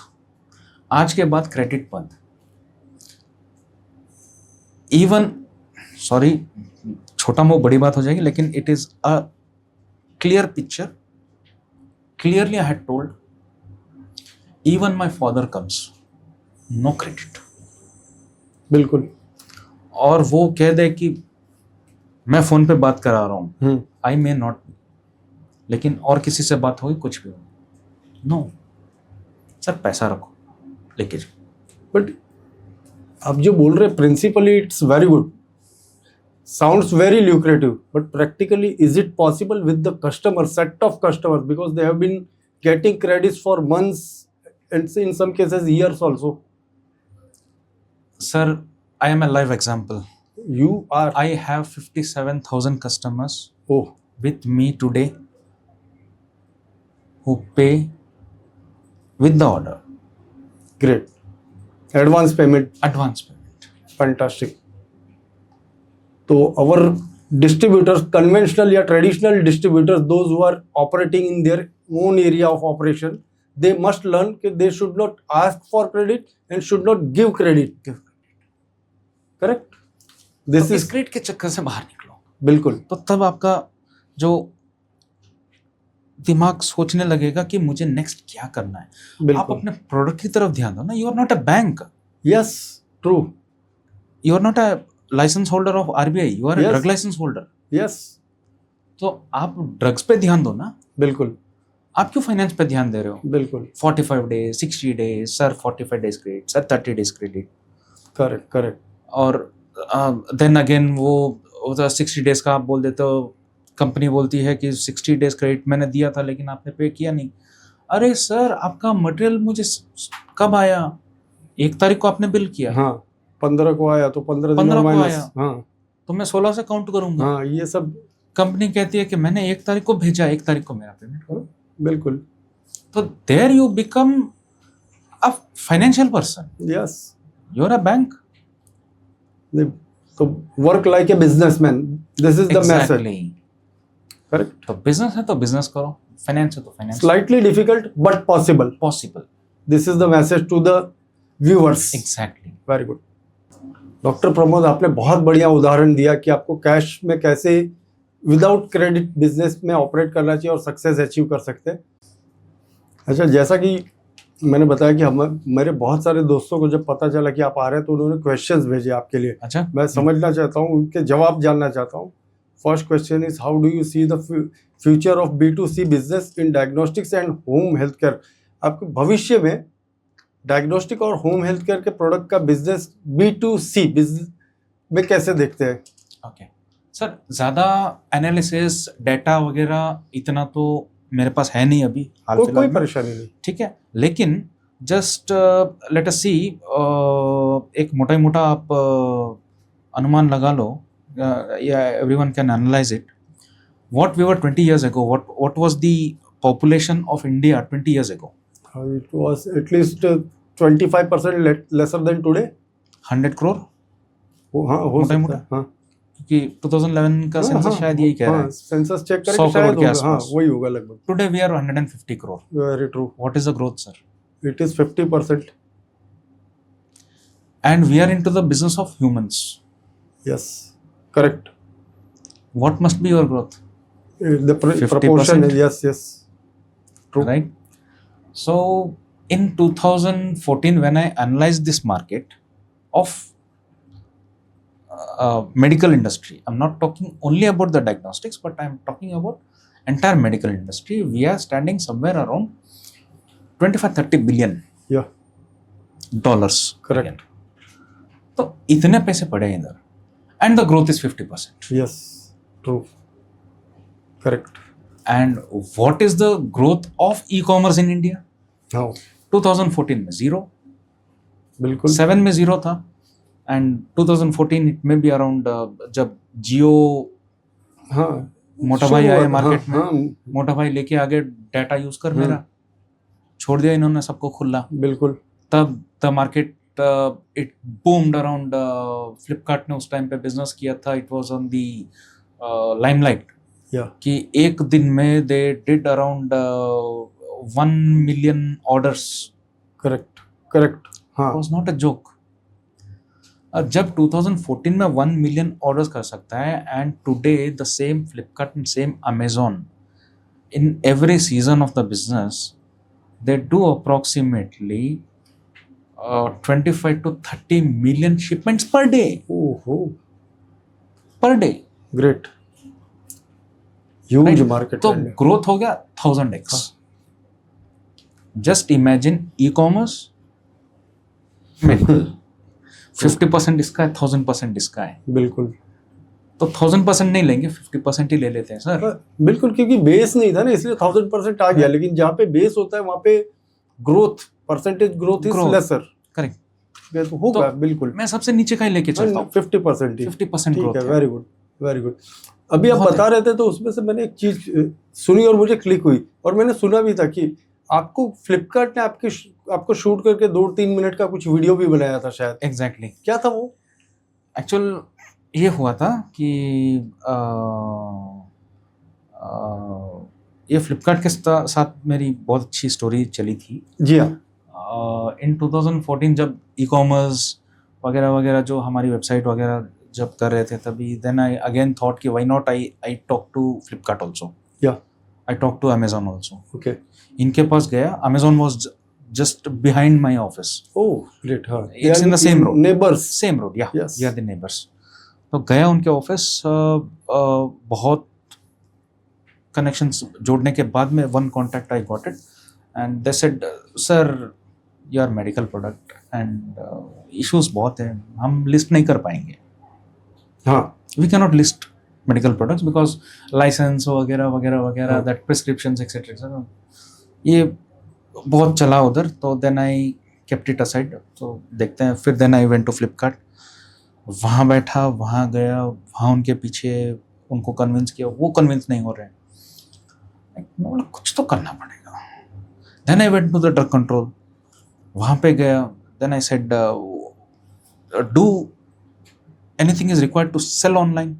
B: आज के बाद क्रेडिट बंद. इवन सॉरी, छोटा मोह बड़ी बात हो जाएगी, लेकिन it is a clear picture. Clearly I had told, even my father comes, no credit.
A: बिल्कुल.
B: और वो कह दे कि मैं फोन पे बात करा रहा हूं, आई मे नॉट, लेकिन और किसी से बात होगी, कुछ भी हो, नो सर पैसा रखो लेके जाओ.
A: बट आप जो बोल रहे principally it's very good, sounds very lucrative, but practically is it possible with the customer, set of customers, because they have been getting credits for months and in some cases years also.
B: Sir, I am a live example.
A: You are.
B: I have 57,000 customers
A: Oh.
B: with me today who pay with the order.
A: Great. Advance payment.
B: Advance payment.
A: Fantastic. So our distributors, conventional or traditional distributors, those who are operating in their own area of operation, they must learn that they should not ask for credit and should not give credit. Correct? This
B: तो
A: is
B: इस credit के चक्कर से बाहर निकलो.
A: बिल्कुल.
B: तो तब आपका जो दिमाग सोचने लगेगा कि मुझे नेक्स्ट क्या करना है. आप अपने प्रोडक्ट की तरफ ध्यान दो ना. You are not a bank.
A: Yes, true.
B: You are not a license holder of RBI. You are a
A: Yes.
B: drug license holder.
A: Yes.
B: तो आप ड्रग्स पे ध्यान दो ना.
A: बिल्कुल.
B: आप क्यों फाइनेंस पे ध्यान दे रहे हो?
A: बिल्कुल
B: 45 days, 60 days, sir 45 days credit, sir 30 days credit.
A: Correct correct
B: और देन अगेन वो 60 डेज का आप बोल देते हो, कंपनी बोलती है कि 60 डेज क्रेडिट मैंने दिया था लेकिन आपने पे किया नहीं। अरे सर आपका मटेरियल मुझे कब आया? 1 तारीख को आपने बिल किया,
A: हाँ 15 को आया तो 15 दिन
B: 15
A: और
B: को
A: माइनस।
B: आया।
A: हाँ
B: तो मैं 16 से काउंट करूंगा।
A: हाँ ये सब
B: कंपनी कहती है कि मैंने 1 तारीख को भेजा, 1 तारीख को मेरा पेमेंट करो।
A: बिल्कुल
B: तो there you become a financial person,
A: yes.
B: You are a bank.
A: तो work like a businessman, this is the message.
B: Exactly.
A: Correct.
B: तो बिजनेस है तो बिजनेस करो, फाइनेंस है तो finance.
A: Slightly difficult but possible.
B: Possible.
A: This is the message to the viewers.
B: Exactly.
A: Very good. Doctor Pramod, आपने बहुत बढ़िया उदाहरण दिया कि आपको कैश में कैसे विदाउट क्रेडिट बिजनेस में ऑपरेट करना चाहिए और सक्सेस अचीव कर सकते हैं। अच्छा, जैसा कि मैंने बताया कि हम मेरे बहुत सारे दोस्तों को जब पता चला कि आप आ रहे हैं तो उन्होंने क्वेश्चंस भेजे आपके लिए।
B: अच्छा,
A: मैं समझना चाहता हूँ, उनके जवाब जानना चाहता हूँ। First question is, how do you see the future of B2C business in diagnostics and home health care? आपके भविष्य में डायग्नोस्टिक और होम हेल्थ केयर के प्रोडक्ट का बिजनेस B2C बिजनेस में कैसे देखते हैं?
B: ओके सर, ज़्यादा एनालिसिस डाटा वगैरह इतना तो मेरे पास है नहीं अभी हाल
A: कोई
B: फिलहाल में।
A: परेशानी नहीं।
B: ठीक है, लेकिन जस्ट लेट अस सी, एक मोटा मोटा आप अनुमान लगा लो, या everyone can analyse it. What we were 20 years ago, what was the population of India 20 years ago?
A: It was at least 25% lesser than today.
B: 100 crore।
A: हाँ हो
B: मोटा
A: सकता
B: मोटा।
A: है। हाँ
B: क्योंकि 2011 का सेंसस शायद यही कह रहा है।
A: सेंसस चेक
B: 100
A: करके शायद
B: करोड़ के
A: होगा। हाँ
B: आसपास।
A: वही होगा लगभग।
B: Today we are 150 crore।
A: Very true.
B: What is the growth, sir?
A: It is 50%.
B: And we are into the business of humans.
A: Yes, correct.
B: What must be your growth?
A: The
B: 50%?
A: proportion is yes. True.
B: Right? So in 2014, when I analyzed this market of medical industry, I'm not talking only about the diagnostics, but I'm talking about entire medical industry. We are standing somewhere around 25-30 billion
A: Yeah,
B: dollars.
A: correct.
B: again. तो इतने पैसे पड़े हैं इधर, and the growth is 50%.
A: Yes, true. Correct.
B: And what is the growth of e-commerce in India?
A: How?
B: 2014 में 0,
A: बिल्कुल।
B: 7 में 0 था, and 2014 it may be around जब जियो
A: हाँ
B: मोटा भाई आए मार्केट में,
A: हाँ,
B: मोटा भाई लेके आगे डाटा यूज कर मेरा, छोड़ दिया इन्होंने सबको खुला।
A: बिल्कुल।
B: तब the market it boomed around. Flipkart ने उस टाइम पे बिजनेस किया था, it was on the limelight,
A: या
B: कि एक दिन में they did around 1 million orders।
A: Correct. हाँ
B: It was not a joke। जब 2014 में 1 million orders कर सकता है, and today the same Flipkart and same Amazon, in every season of the business they do approximately 25 to 30 million shipments per day।
A: ओहो,
B: per day।
A: Great, huge
B: Right?
A: Market.
B: तो growth हो गया 1000x। Just imagine e-commerce, medical, 50% इसका है, 1000% इसका है।
A: बिल्कुल।
B: तो 1000% नहीं लेंगे, 50% ही ले लेते हैं सर।
A: बिल्कुल, क्योंकि बेस नहीं था ना, इसलिए 1000% आ गया। लेकिन जहाँ पे बेस होता है वहाँ पे growth, percentage growth is lesser.
B: Correct.
A: तो होगा। बिल्कुल,
B: मैं सबसे नीचे का ही लेके चलता हूँ,
A: 50% ही।
B: 50%
A: ठीक
B: ग्रोथ
A: है,
B: है।
A: Very good, very good. अभी आप
B: बहुत
A: बता रहे थे तो उसमें से मैंने एक चीज सुनी और मुझे क्लिक हुई, और मैंने सुना भी था कि आपको फ्लिपकार्ट ने आपको शूट करके 2-3 मिनट का कुछ वीडियो भी बनाया था शायद।
B: एग्जैक्टली।
A: क्या था वो?
B: एक्चुअल ये हुआ था कि ये फ्लिपकार्ट के साथ मेरी बहुत अच्छी स्टोरी चली थी।
A: जी हाँ।
B: इन 2014 जब ई-कॉमर्स वगैरह वगैरह जो हमारी वेबसाइट वगैरह जब कर रहे थे, तभी देन आई अगेन थॉट कि why not I talk to Flipkart also,
A: या
B: I talk to Amazon also.
A: Okay.
B: इनके पास गया, Amazon was just behind my office.
A: Oh great. हाँ,
B: It's in the same road.
A: Neighbours.
B: Same road, yeah
A: Yes.
B: We are the neighbours. तो गया उनके office, बहुत connections जोड़ने के बाद में one contact I got it and they said sir your medical product and issues बहुत हैं, हम लिस्ट नहीं कर पाएंगे.
A: हाँ.
B: We can not list medical products because licence वगैरह वगैरह वगैरह,
A: हाँ.
B: दैट प्रिस्क्रिप्शंस एक्सेट्रा, ये बहुत चला उधर. तो then I kept it aside. तो देखते हैं. फिर then I went to Flipkart. वहाँ बैठा, वहाँ गया, वहाँ उनके पीछे उनको कन्विंस किया, वो कन्विंस नहीं हो रहे हैं. मैं बोला कुछ तो करना पड़ेगा. Then I went to the drug control. वहाँ पे गया. Then I said do anything is required to sell online.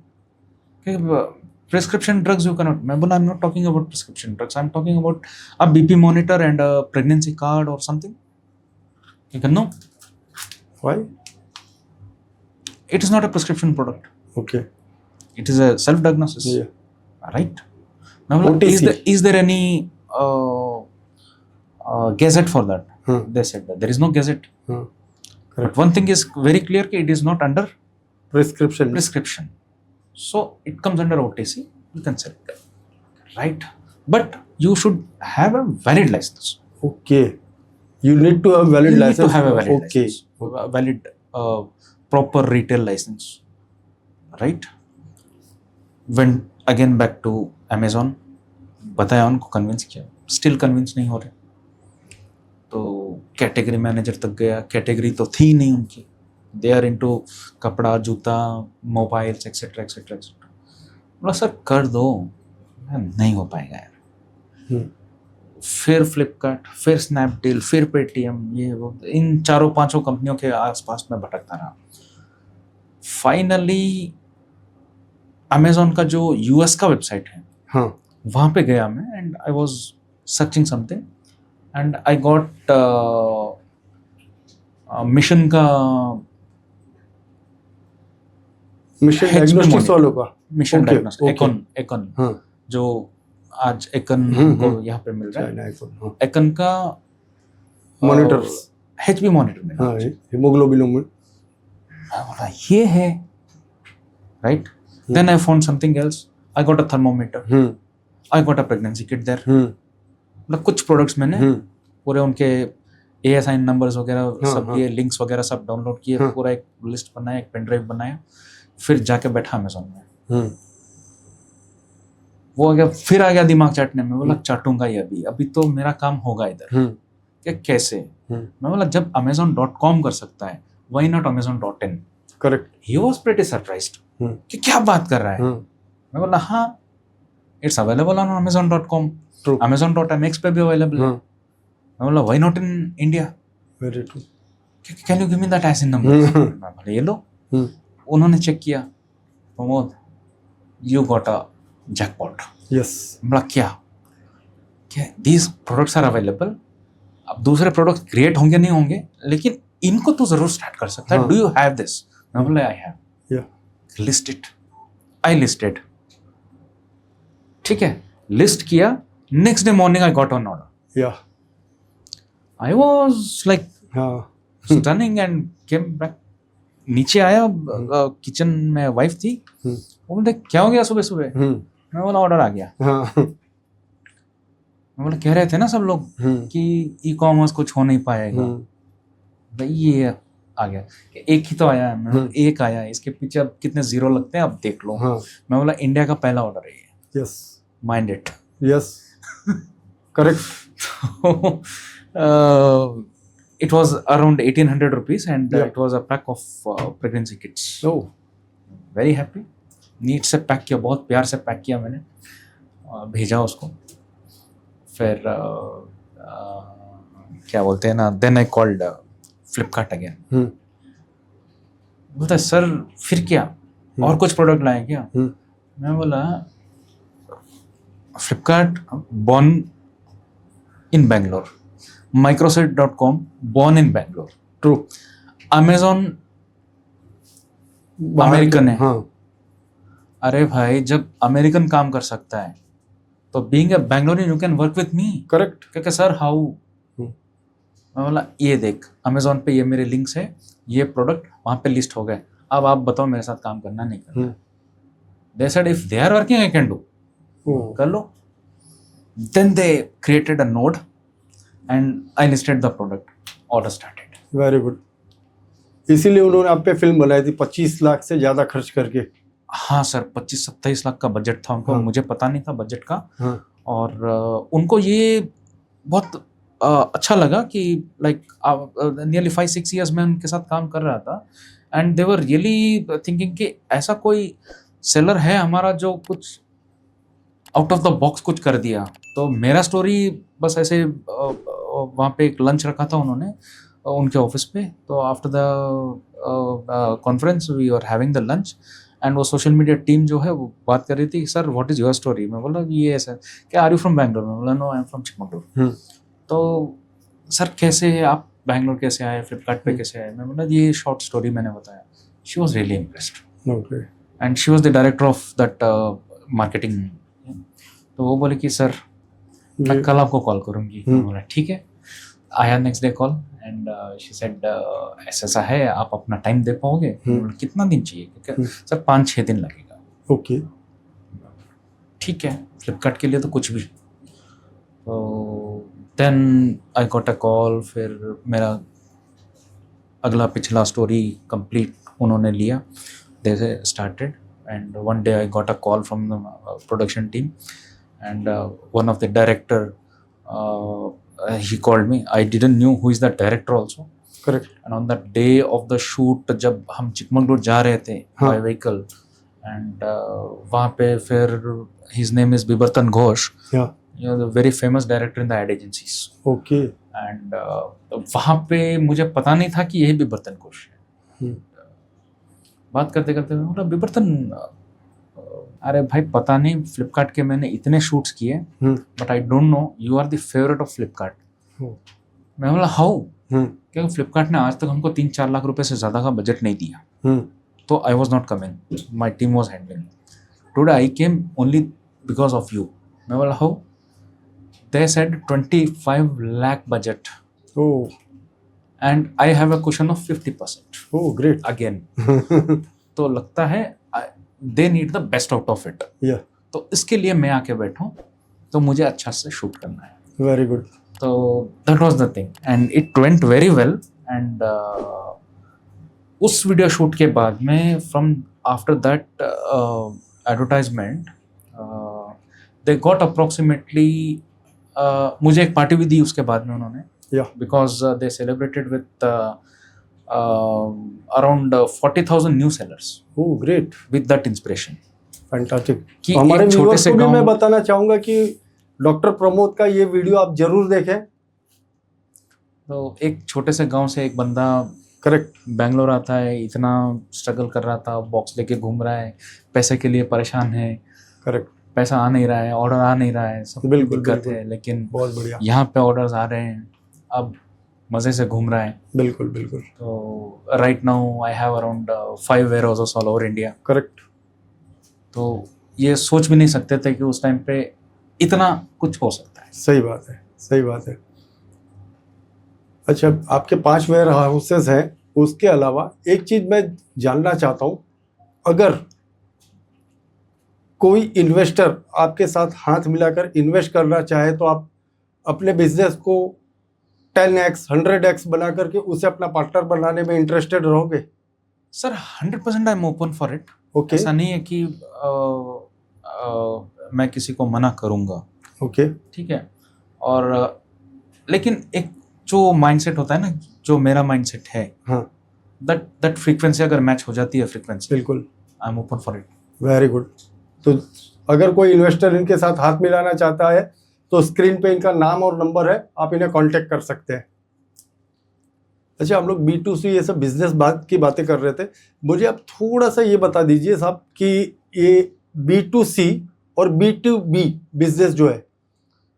B: Prescription drugs you cannot. मैं बोला I am not talking about prescription drugs, I am talking about a BP monitor and a pregnancy card और something. You can know.
A: Why?
B: It is not a prescription product.
A: Okay.
B: It is a self-diagnosis.
A: Yeah.
B: Right? Now,
A: OTC.
B: is there any gazette for that? They said that there is no gazette. But one thing is very clear, that it is not under prescription. So it comes under OTC. You can sell it. Right? But you should have a valid license.
A: Okay. You need to have valid
B: You
A: license.
B: need to have a valid
A: Okay.
B: license. A valid, proper retail license. Right? Went again back to Amazon. बताया उनको, convince किया, still convince नहीं हो रहे. तो category manager तक गया. Category तो थी नहीं उनकी. दे आर इनटू कपड़ा, जूता, मोबाइल्स एक्सेट्रा एक्सेट्रा एक्सेट्रा. बोला सर कर दो. नहीं हो पाएगा यार. फिर फ्लिपकार्ट, फिर स्नैपडील, फिर पेटीएम, ये वो, इन चारों पांचों कंपनियों के आसपास में भटकता रहा. फाइनली अमेजोन का जो यूएस का वेबसाइट है,
A: हाँ,
B: वहाँ पे गया मैं and I was searching something and I got mission का,
A: मिशन डायग्नोस्टिक्स वालों का.
B: Mission
A: Okay,
B: diagnostic,
A: okay.
B: एकन,
A: हाँ,
B: जो आज एकन को यहाँ पे मिल रहा है.
A: चाइना iPhone, हाँ.
B: एकन का
A: मॉनिटर्स.
B: एचपी मॉनिटर मिला.
A: हाँ, हीमोग्लोबिन.
B: मैं बोला ये है. Right. Then I found something else. I got a thermometer. I got a pregnancy kit there. मतलब कुछ प्रोडक्ट्स मैंने पूरे उनके ASIN नंबर्स वगैरह सब ये लिंक्स वगैरह सब डाउनलोड किए. पूरा एक लिस्ट बनाया, एक पेन ड्राइव बनाया. फिर जाके बैठा अमेजोन में. वो आ गया, फिर आ गया दिमाग चाटने में. बोला चाटूंगा ये अभी तो मेरा काम होगा इधर. क्या कैसे? मैं बोला जब amazon.com कर सकता है, why not amazon.in?
A: Correct.
B: He was pretty surprised कि क्या बात कर रहा है. मैं बोला हाँ, it's available on amazon.com.
A: True.
B: amazon.mx पे भी अवेलेबल है. मैं बोला why not in India?
A: Very true.
B: Can you give me that ASIN number? मैं बोला ये लो. उन्होंने चेक किया. Pramod, you got a jackpot.
A: Yes.
B: बोला क्या these products are available. अब दूसरे प्रोडक्ट क्रिएट होंगे नहीं होंगे, लेकिन इनको तो जरूर स्टार्ट कर सकता है. Do you have this? मैं बोला I have. List it. I listed. ठीक है, लिस्ट किया. Next day morning I got on order.
A: या.
B: आई वाज लाइक
A: हाँ.
B: Stunning and came back. नीचे आया, किचन में वाइफ थी. वो बोलते क्या हो गया सुबह सुबह? मैं बोला ऑर्डर आ गया.
A: हाँ.
B: मैं बोला कह रहे थे ना सब लोग कि ई कॉमर्स कुछ हो नहीं पाएगा. भाई ये आ गया. एक ही तो आया है. मैं एक आया है, इसके पीछे अब कितने जीरो लगते हैं अब देख लो. मैं बोला इंडिया का पहला ऑर्डर है ये.
A: Yes.
B: Mind it.
A: Yes. Correct.
B: It was around 1800 rupees and
A: Yeah.
B: it was a pack of pregnancy kits.
A: Oh.
B: Very happy. Neat से पैक किया, बहुत प्यार से पैक किया मैंने. भेजा उसको. फिर क्या बोलते हैं ना, then I called Flipkart again. बोलता है सर फिर क्या, और कुछ प्रोडक्ट लाए क्या? मैं बोला Flipkart born in Bangalore, Microsoft.com born in Bangalore.
A: True.
B: Amazon American है.
A: हाँ.
B: अरे भाई जब अमेरिकन काम कर सकता है तो being a Bangalorean you can work with me.
A: Correct.
B: क्या सर हाउ? मैं बोला ये देख अमेजोन पे ये मेरे लिंक्स है, ये प्रोडक्ट वहाँ पे लिस्ट हो गए, अब आप बताओ मेरे साथ काम करना नहीं करना. They said if they are working I can do. कर लो. Then they created a node and I listed the product. Order started.
A: Very good. इसीलिए उन्होंने आप पे फिल्म बनाई थी 25 लाख से ज्यादा खर्च करके।
B: हाँ सर, 25-27 लाख का बजट था उनका।
A: हाँ।
B: मुझे पता नहीं था बजट का।
A: हाँ।
B: और उनको ये बहुत अच्छा लगा कि लाइक नियरली 5-6 years में उनके साथ काम कर रहा था and they were really thinking कि ऐसा कोई सेलर है हमारा जो कुछ आउट ऑफ द बॉक्स कुछ कर दिया। तो मेरा स्टोरी बस ऐसे वहाँ पे एक लंच रखा था उन्होंने उनके ऑफिस पे। तो after the conference we are having the lunch and वो सोशल मीडिया टीम जो है वो बात कर रही थी, sir what is your story. मैं बोला ये ऐसा, क्या आर यू फ्रॉम बैंगलोर। मैं बोला no I am from Chikmagalur. तो सर कैसे आप बैंगलोर कैसे आए, फ्लिपकार्ट पे कैसे आए। मैं बोला ये शॉर्ट स्टोरी मैंने बताया। She was really impressed
A: okay.
B: And she was the director of that marketing. तो वो बोले कि सर मैं कल आपको कॉल करूँगी। मैं बोला ठीक है। आया next day call and she said ऐसा ऐसा है, आप अपना टाइम दे पाओगे। कितना दिन चाहिए। सर 5-6 दिन लगेगा।
A: ओके
B: ठीक है, फ्लिपकार्ट के लिए तो कुछ भी। तो then I got a call. फिर मेरा अगला पिछला स्टोरी कंप्लीट उन्होंने लिया। They started and one day I got a call from the production team and one of the director he called me. I didn't knew who is the director also.
A: Correct.
B: And on the day of the shoot जब हम चिकमगलूर जा रहे थे by vehicle and वहाँ पे फिर his name is बिबर्तन Ghosh.
A: Yeah.
B: You know, the very famous director in the ad agencies.
A: Okay.
B: And वहाँ पे मुझे पता नहीं था कि यही बिबर्तन घोष है। बात करते करते मैं बोला बिबर्तन, अरे भाई पता नहीं, फ्लिपकार्ट के मैंने इतने शूट्स किए but I don't know you are the favourite of Flipkart. मैं बोला हाउ, क्योंकि फ्लिपकार्ट ने आज तक हमको 3-4 लाख रुपए से ज़्यादा का बजट नहीं दिया। तो I was not coming, my team was handling. Today I came only because of you. मैं बोला how. They said 25 lakh budget and I have a question of 50%।
A: Oh great
B: again. तो लगता है they need the best out of it.
A: Yeah.
B: तो इसके लिए मैं आके बैठूं तो मुझे अच्छा से शूट करना है।
A: Very good.
B: तो that was the thing and it went very well and उस वीडियो शूट के बाद में from after that advertisement they got approximately मुझे एक पार्टी भी दी उसके बाद में उन्होंने।
A: Yeah.
B: Because they celebrated with around 40,000 new sellers.
A: Oh, great.
B: With that inspiration.
A: Fantastic.
B: कि
A: हमारे
B: एक छोटे
A: व्यूअर्स
B: से
A: को भी
B: गांव
A: मैं बताना चाहूंगा कि डॉक्टर प्रमोद का ये वीडियो आप जरूर देखें।
B: तो एक छोटे से गांव से एक बंदा
A: करेक्ट
B: बैंगलोर आता है, इतना स्ट्रगल कर रहा था, बॉक्स लेके घूम रहा है, पैसे के लिए परेशान है।
A: करेक्ट।
B: पैसा आ नहीं रहा है, ऑर्डर आ नहीं रहा है, सब दिक्कत है, लेकिन
A: बहुत बढ़िया
B: यहाँ पे ऑर्डर्स आ रहे हैं, अब मजे से घूम रहा है।
A: बिल्कुल बिल्कुल।
B: तो right now I have around 5 warehouses all over India.
A: Correct.
B: तो ये सोच भी नहीं सकते थे कि उस टाइम पे इतना कुछ हो सकता है।
A: सही बात है, सही बात है। अच्छा, आपके 5 वेयर हाउसेस हैं, उसके अलावा एक चीज मैं जानना चाहता हूँ, अगर कोई इन्वेस्टर आपके साथ हाथ मिलाकर इन्वेस्ट करना चाहे तो आप अपने बिजनेस को 10x 100x बना करके उसे अपना पार्टनर बनाने में इंटरेस्टेड रहोगे?
B: Sir 100% I am open for it.
A: Okay.
B: ऐसा नहीं है कि मैं किसी को मना करूंगा।
A: ओके।
B: ठीक है। और लेकिन एक जो माइंडसेट होता है ना, जो मेरा माइंडसेट है,
A: हाँ,
B: दैट फ्रीक्वेंसी अगर मैच हो जाती है फ्रीक्वेंसी,
A: बिल्कुल,
B: I am open for it.
A: Very good. तो अगर कोई इन्वेस्टर इनके साथ हाथ मिलाना चाहता है तो स्क्रीन पे इनका नाम और नंबर है, आप इन्हें कांटेक्ट कर सकते हैं। अच्छा, हम लोग B2C ये सब बिजनेस की बातें कर रहे थे, मुझे आप थोड़ा सा ये बता दीजिए साहब कि ये B2C और B2B बिजनेस जो है,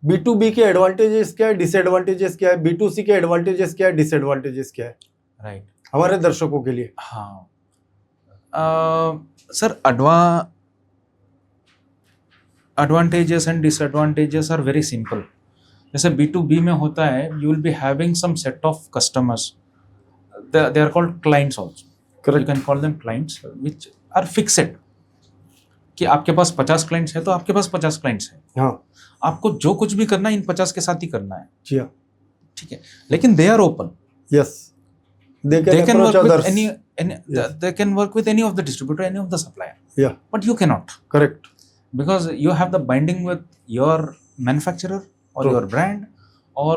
A: B2B के एडवांटेजेस क्या है, डिसएडवांटेजेस क्या है, B2C के एडवांटेजेस क्या है, डिसएडवांटेजेस क्या है,
B: राइट,
A: हमारे दर्शकों के लिए?
B: हाँ sir, advantages and disadvantages are very simple. जैसे B2B में होता है, you will be having some set of customers. They are called clients also.
A: Correct.
B: You can call them clients which are fixed. कि आपके पास 50 क्लाइंट्स है तो आपके पास 50 clients है।
A: हाँ।
B: आपको जो कुछ भी करना है इन 50 के साथ ही करना है,
A: जी हाँ,
B: ठीक है, लेकिन they are open,
A: yes, they
B: they
A: can
B: can
A: approach
B: work with
A: अदर्स,
B: any
A: Yes.
B: they can work with any of the distributor, any of the supplier,
A: या
B: but you cannot,
A: correct,
B: because you have the binding with your manufacturer or
A: True.
B: your brand or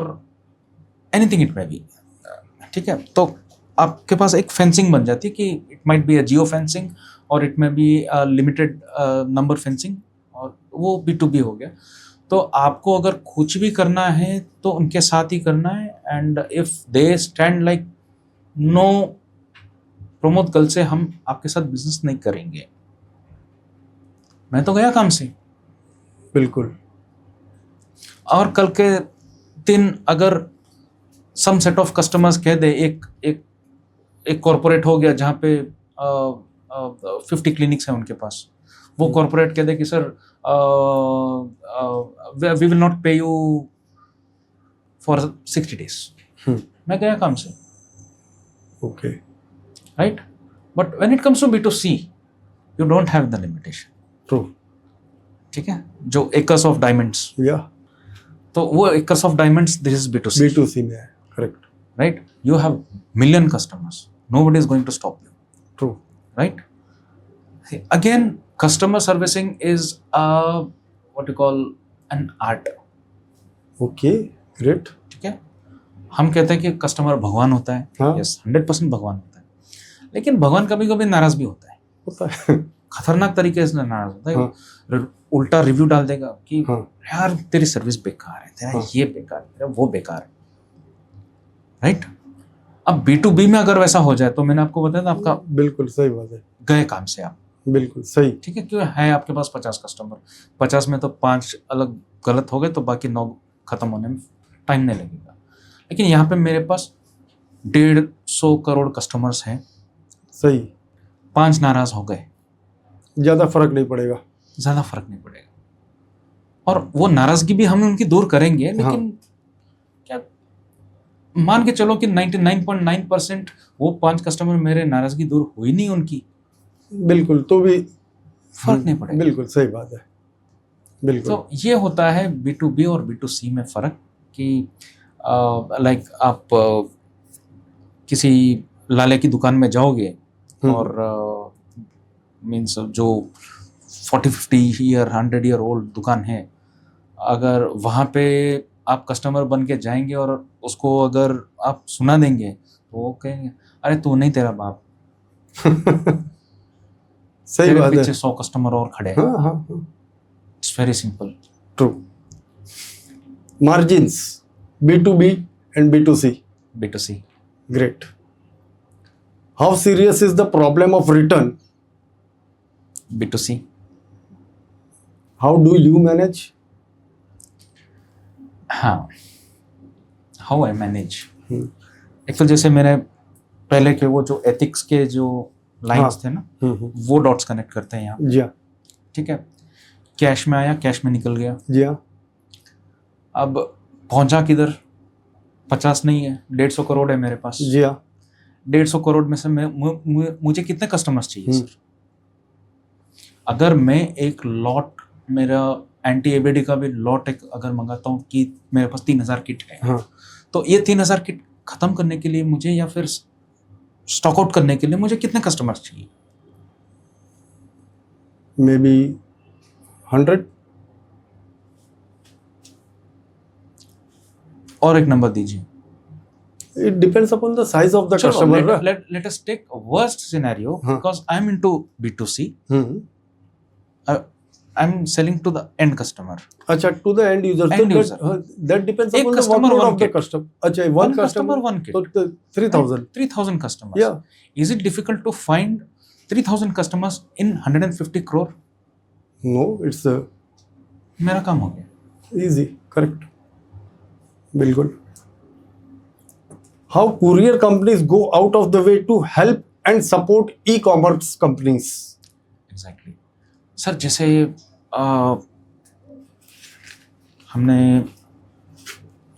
B: anything it may be, ठीक है। तो आपके पास एक fencing बन जाती है कि it might be a geo fencing और it may be limited number fencing, और वो B2B हो गया। तो आपको अगर कुछ भी करना है तो उनके साथ ही करना है, and if they stand like no Pramod, कल से हम आपके साथ बिजनेस नहीं करेंगे, मैं तो गया काम से।
A: बिल्कुल,
B: और कल के दिन अगर सम सेट ऑफ कस्टमर्स कह दे, एक कॉर्पोरेट हो गया जहाँ पे 50 क्लिनिक्स हैं उनके पास, वो कॉर्पोरेट कह दे कि sir we will not pay you for 60 days, मैं गया काम से,
A: okay,
B: right. But when it comes to B2C you don't have the limitation,
A: true,
B: ठीक है। जो एकर्स ऑफ डायमंड्स,
A: या
B: तो वो acres of diamonds this is B2C,
A: B2C में है, correct,
B: right? You have million customers, nobody is going to stop you,
A: true,
B: right? Again, customer servicing is what you call an art,
A: okay, great,
B: ठीक है। हम कहते हैं कि customer भगवान होता है,
A: हाँ।
B: yes, 100% भगवान होता है, लेकिन भगवान कभी कभी नाराज भी होता है,
A: होता है,
B: खतरनाक तरीके से नाराज होता है,
A: हाँ।
B: उल्टा रिव्यू डाल देगा कि
A: हाँ।
B: यार तेरी सर्विस बेकार है, तेरा
A: हाँ।
B: ये बेकार है, तेरा वो बेकार है, राइट। अब B2B में अगर वैसा हो जाए तो मैंने आपको बताया था, आपका
A: बिल्कुल सही बात है,
B: गए काम से आप,
A: बिल्कुल सही,
B: ठीक है। क्यों है आपके पास 50 कस्टमर, 50 में तो 5 अलग गलत हो गए तो बाकी 9 खत्म होने में टाइम नहीं लगेगा। लेकिन यहाँ पे मेरे पास 150 करोड़ कस्टमर्स हैं,
A: सही,
B: 5 नाराज हो गए,
A: ज़्यादा फर्क नहीं पड़ेगा,
B: ज़्यादा फर्क नहीं पड़ेगा, और वो नाराजगी भी हम उनकी दूर करेंगे, लेकिन क्या मान के चलो कि 99.9% वो 5 कस्टमर मेरे नाराजगी दूर हुई नहीं उनकी,
A: बिल्कुल, तो भी
B: फर्क नहीं पड़ेगा।
A: बिल्कुल सही बात है, बिल्कुल,
B: तो ये होता है B2B और B2C में फ़र्क कि लाइक आप किसी लाले की दुकान में जाओगे और मीन्स जो 40-50 ईयर 100 ईयर ओल्ड दुकान है, अगर वहाँ पे आप कस्टमर बन के जाएंगे और उसको अगर आप सुना देंगे तो वो कहेंगे अरे तू नहीं तेरा बाप,
A: सही
B: तेरे
A: बात है,
B: पीछे 100 कस्टमर और खड़े हैं।
A: हाँ हाँ,
B: it's very simple,
A: true. Margins B2B and B2C,
B: B2C।
A: great. How serious is the problem of return?
B: B2C।
A: How do you manage?
B: हाँ, हाउ आई मैनेज, एक तो जैसे मेरे पहले के वो जो एथिक्स के जो लाइंस थे ना, वो डॉट्स कनेक्ट करते हैं यहाँ,
A: जी हाँ,
B: ठीक है। कैश में आया, कैश में निकल गया,
A: जी हाँ,
B: अब पहुंचा किधर, 50 नहीं है, 150 करोड़ है मेरे पास,
A: जी हाँ,
B: 150 करोड़ में से मुझे कितने कस्टमर्स चाहिए सर? अगर मैं एक लॉट, मेरा एंटी एबीडी का भी लॉट एक अगर मंगाता हूँ कि मेरे पास 3000 किट है,
A: हाँ,
B: तो ये 3000 किट खत्म करने के लिए मुझे या फिर स्टॉक आउट करने के लिए मुझे कितने कस्टमर्स चाहिए?
A: मे बी 100,
B: और एक नंबर दीजिए।
A: it depends upon the size of the customer.
B: Let us take a worst scenario,
A: हाँ.
B: because I'm into B2C.
A: Hmm,
B: I'm selling to the end customer.
A: अच्छा, to the end user.
B: End
A: So
B: user.
A: that depends
B: एक
A: upon the
B: customer,
A: workload
B: one
A: of the
B: kit.
A: customer. अच्छा, one customer,
B: one kit.
A: तो 3000.
B: 3000 customers.
A: Yeah.
B: Is it difficult to find 3000 customers in 150 crore?
A: No, it's
B: मेरा काम हो गया।
A: easy, correct. बिल्कुल. How courier companies go out of the way to help and support e-commerce companies?
B: Exactly. Sir जैसे हमने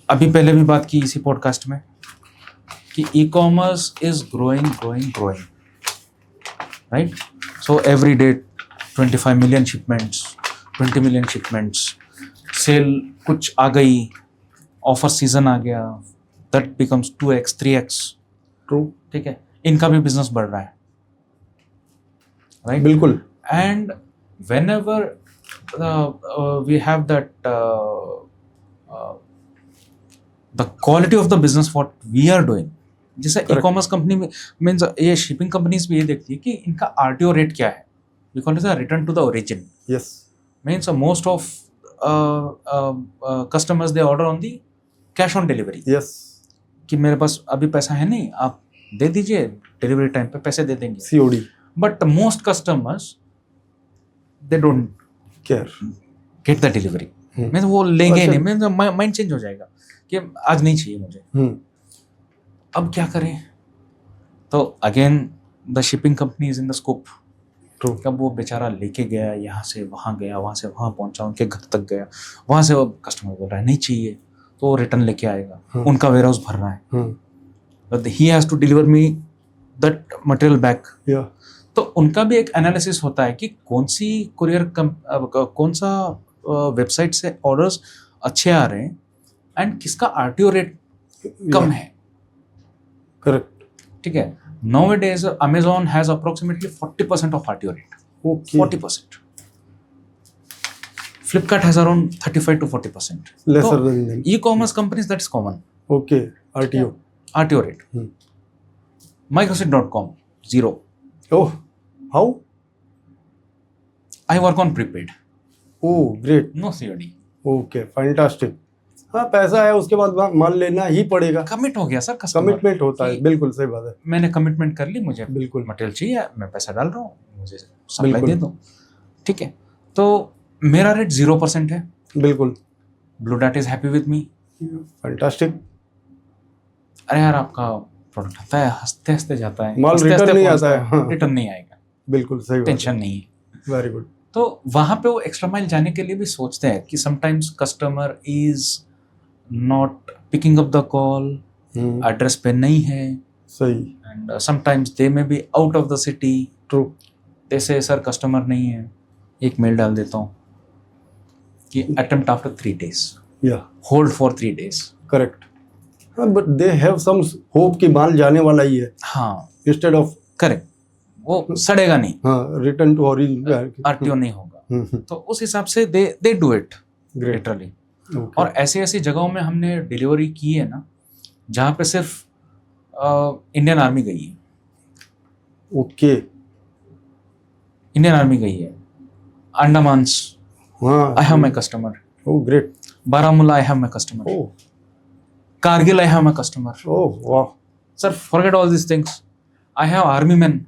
B: अभी पहले भी बात की इसी पॉडकास्ट में कि e-commerce is growing, right? So every day 25 million shipments, 20 million shipments, sale कुछ आ गई, ऑफर सीजन आ गया, that becomes 2x 3x।
A: True,
B: ठीक है, इनका भी बिजनेस बढ़ रहा है, राइट?
A: बिल्कुल।
B: And whenever we have that the quality of the business what we are doing, जैसे ई
A: Correct.
B: कॉमर्स कंपनी में मीन्स ये शिपिंग कंपनीज भी ये देखती है कि इनका आरटीओ रेट क्या है, we call it return to the origin.
A: Yes,
B: means most of customers they order on the cash on delivery,
A: yes,
B: कि मेरे पास अभी पैसा है नहीं, आप दे दीजिए, डिलीवरी टाइम पे पैसे दे देंगे।
A: COD
B: but most customers they don't
A: care.
B: Get the delivery,
A: hmm.
B: मैं वो लेंगे
A: अच्छा।
B: नहीं, मैं माइंड चेंज हो जाएगा कि आज नहीं चाहिए मुझे। अब क्या करें? तो again the shipping company is in the scope.
A: True,
B: कब वो बेचारा लेके गया, यहाँ से वहाँ गया, वहाँ से वहाँ पहुँचा, उनके घर तक गया, वहाँ से वो कस्टमर बोल रहा है नहीं चाहिए, तो वो रिटर्न लेके आएगा, उनका वेयर हाउस भर रहा है, he has to deliver me that material back.
A: या
B: तो उनका भी एक एनालिसिस होता है कि कौन सी कुरियर कौन सा वेबसाइट से ऑर्डर्स अच्छे आ रहे हैं एंड किसका आरटीओ रेट कम है।
A: करेक्ट,
B: ठीक है, nowadays Amazon has approximately 40% of RTO rate,
A: okay,
B: 40%. Flipkart has around 35 to 40%.
A: Lesser
B: So,
A: then then,
B: e-commerce companies, that's common,
A: okay, RTO,
B: RTO rate.
A: Hmm.
B: Microsoft.com, 0.
A: Oh, how,
B: I work on prepaid,
A: oh great,
B: no COD.
A: Okay, fantastic. हाँ, पैसा है उसके बाद मान लेना ही पड़ेगा,
B: commit हो गया सर कस्टमर,
A: कमिटमेंट होता है, बिल्कुल सही बात है,
B: मैंने कमिटमेंट कर ली, मुझे
A: बिल्कुल,
B: मटेरियल चाहिए, मैं पैसा डाल रहा हूँ, मुझे सप्लाई
A: बिल्कुल।
B: दे दो। ठीक है, तो मेरा रेट 0% है,
A: बिल्कुल,
B: blue that is happy with me.
A: Fantastic.
B: अरे यार आपका प्रोडक्ट आता है, हंसते हंसते जाता है,
A: माल
B: हंसते
A: रिटर्न
B: हंसते
A: नहीं
B: पहुंचता
A: आता है, हाँ।
B: रिटर्न नहीं आएगा,
A: बिल्कुल सही बात
B: टेंशन नहीं है।
A: है, वेरी गुड,
B: तो वहां पे वो एक्स्ट्रा माइल जाने के लिए भी सोचते हैं कि sometimes customer is not picking up the call, address पे नहीं है,
A: सही,
B: and sometimes they may be out of the city,
A: true,
B: जैसे सर कस्टमर नहीं है, एक मेल डाल देता हूँ कि अटेम्प्ट आफ्टर 3 days,
A: या
B: होल्ड फॉर 3 days।
A: करेक्ट। हाँ, but they have some hope कि माल जाने वाला ही है,
B: हाँ
A: इंस्टेड ऑफ,
B: करेक्ट, वो सड़ेगा नहीं,
A: हाँ, रिटर्न टू ओरिजिन,
B: आरटीओ नहीं होगा, तो उस हिसाब से they do it
A: great,
B: literally. और ऐसी ऐसी जगहों में हमने डिलीवरी की है ना जहाँ पे सिर्फ इंडियन आर्मी गई है,
A: ओके,
B: इंडियन आर्मी गई है, अंडमान्स
A: हाँ,
B: I have my customer,
A: oh great,
B: Baramulla I have my customer,
A: oh,
B: Kargil I have my customer.
A: Oh वाह,
B: sir forget all this things, I have army man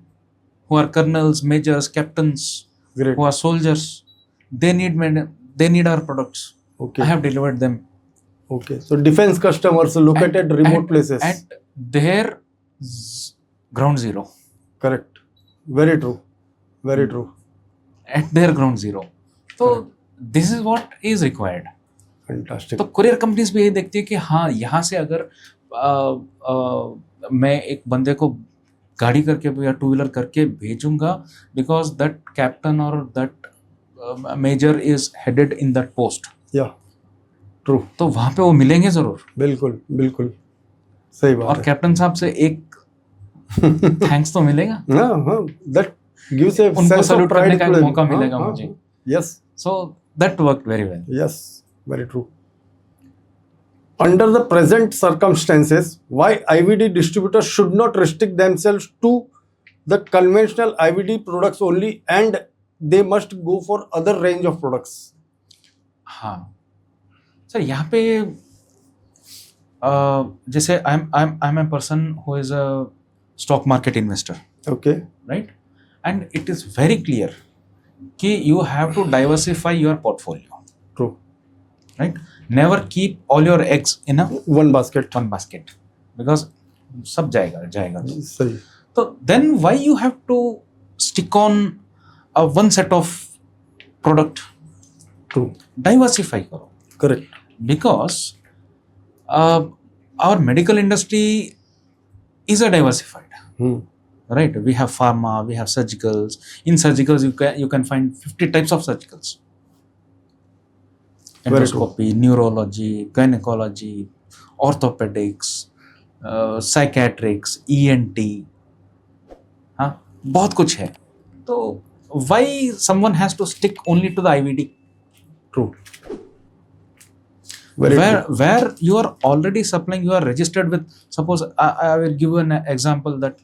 B: who are colonels, majors, captains,
A: great,
B: who are soldiers, they need our products,
A: okay,
B: I have delivered them
A: okay, so defense customers located remote places,
B: at their ground zero,
A: correct, very true, very true,
B: at their ground zero. तो this is what is required.
A: fantastic,
B: तो courier companies भी यही देखती है कि हाँ यहाँ से अगर मैं एक बंदे को गाड़ी करके या 2-wheeler करके भेजूंगा, बिकॉज दैट कैप्टन और that major is headed in that post,
A: या ट्रू,
B: तो वहाँ पे वो मिलेंगे जरूर,
A: बिल्कुल बिल्कुल सही बात
B: और
A: है,
B: कैप्टन साहब से एक थैंक्स तो मिलेगा,
A: हाँ हाँ, that gives a
B: उनको
A: sense of
B: सल्यूट
A: pride
B: करने का
A: to
B: एक
A: them,
B: मौका
A: हाँ,
B: मिलेगा
A: हाँ,
B: मुझे,
A: yes,
B: so that worked very well.
A: yes, very true. Under the present circumstances, why IVD distributors should not restrict themselves to the conventional IVD products only, and they must go for other range of products?
B: हाँ sir, यहाँ पे जैसे I am a person who is a stock market investor,
A: Okay,
B: right, and it is very clear कि you have to diversify your portfolio,
A: true.
B: Right, never keep all your eggs in a
A: One basket.
B: One basket, because सब जाएगा।
A: सही.
B: तो then why you have to stick on one set of product,
A: True.
B: Diversify करो,
A: Correct.
B: because our medical industry is a diversified, right? We have pharma, we have surgicals. In surgicals, you can find 50 types of surgicals. Endoscopy, neurology, gynaecology, orthopaedics, psychiatrics, ENT, हाँ बहुत कुछ है. तो why someone has to stick only to the IVD?
A: True. Very true.
B: where you are already supplying, you are registered with, suppose I will give you an example that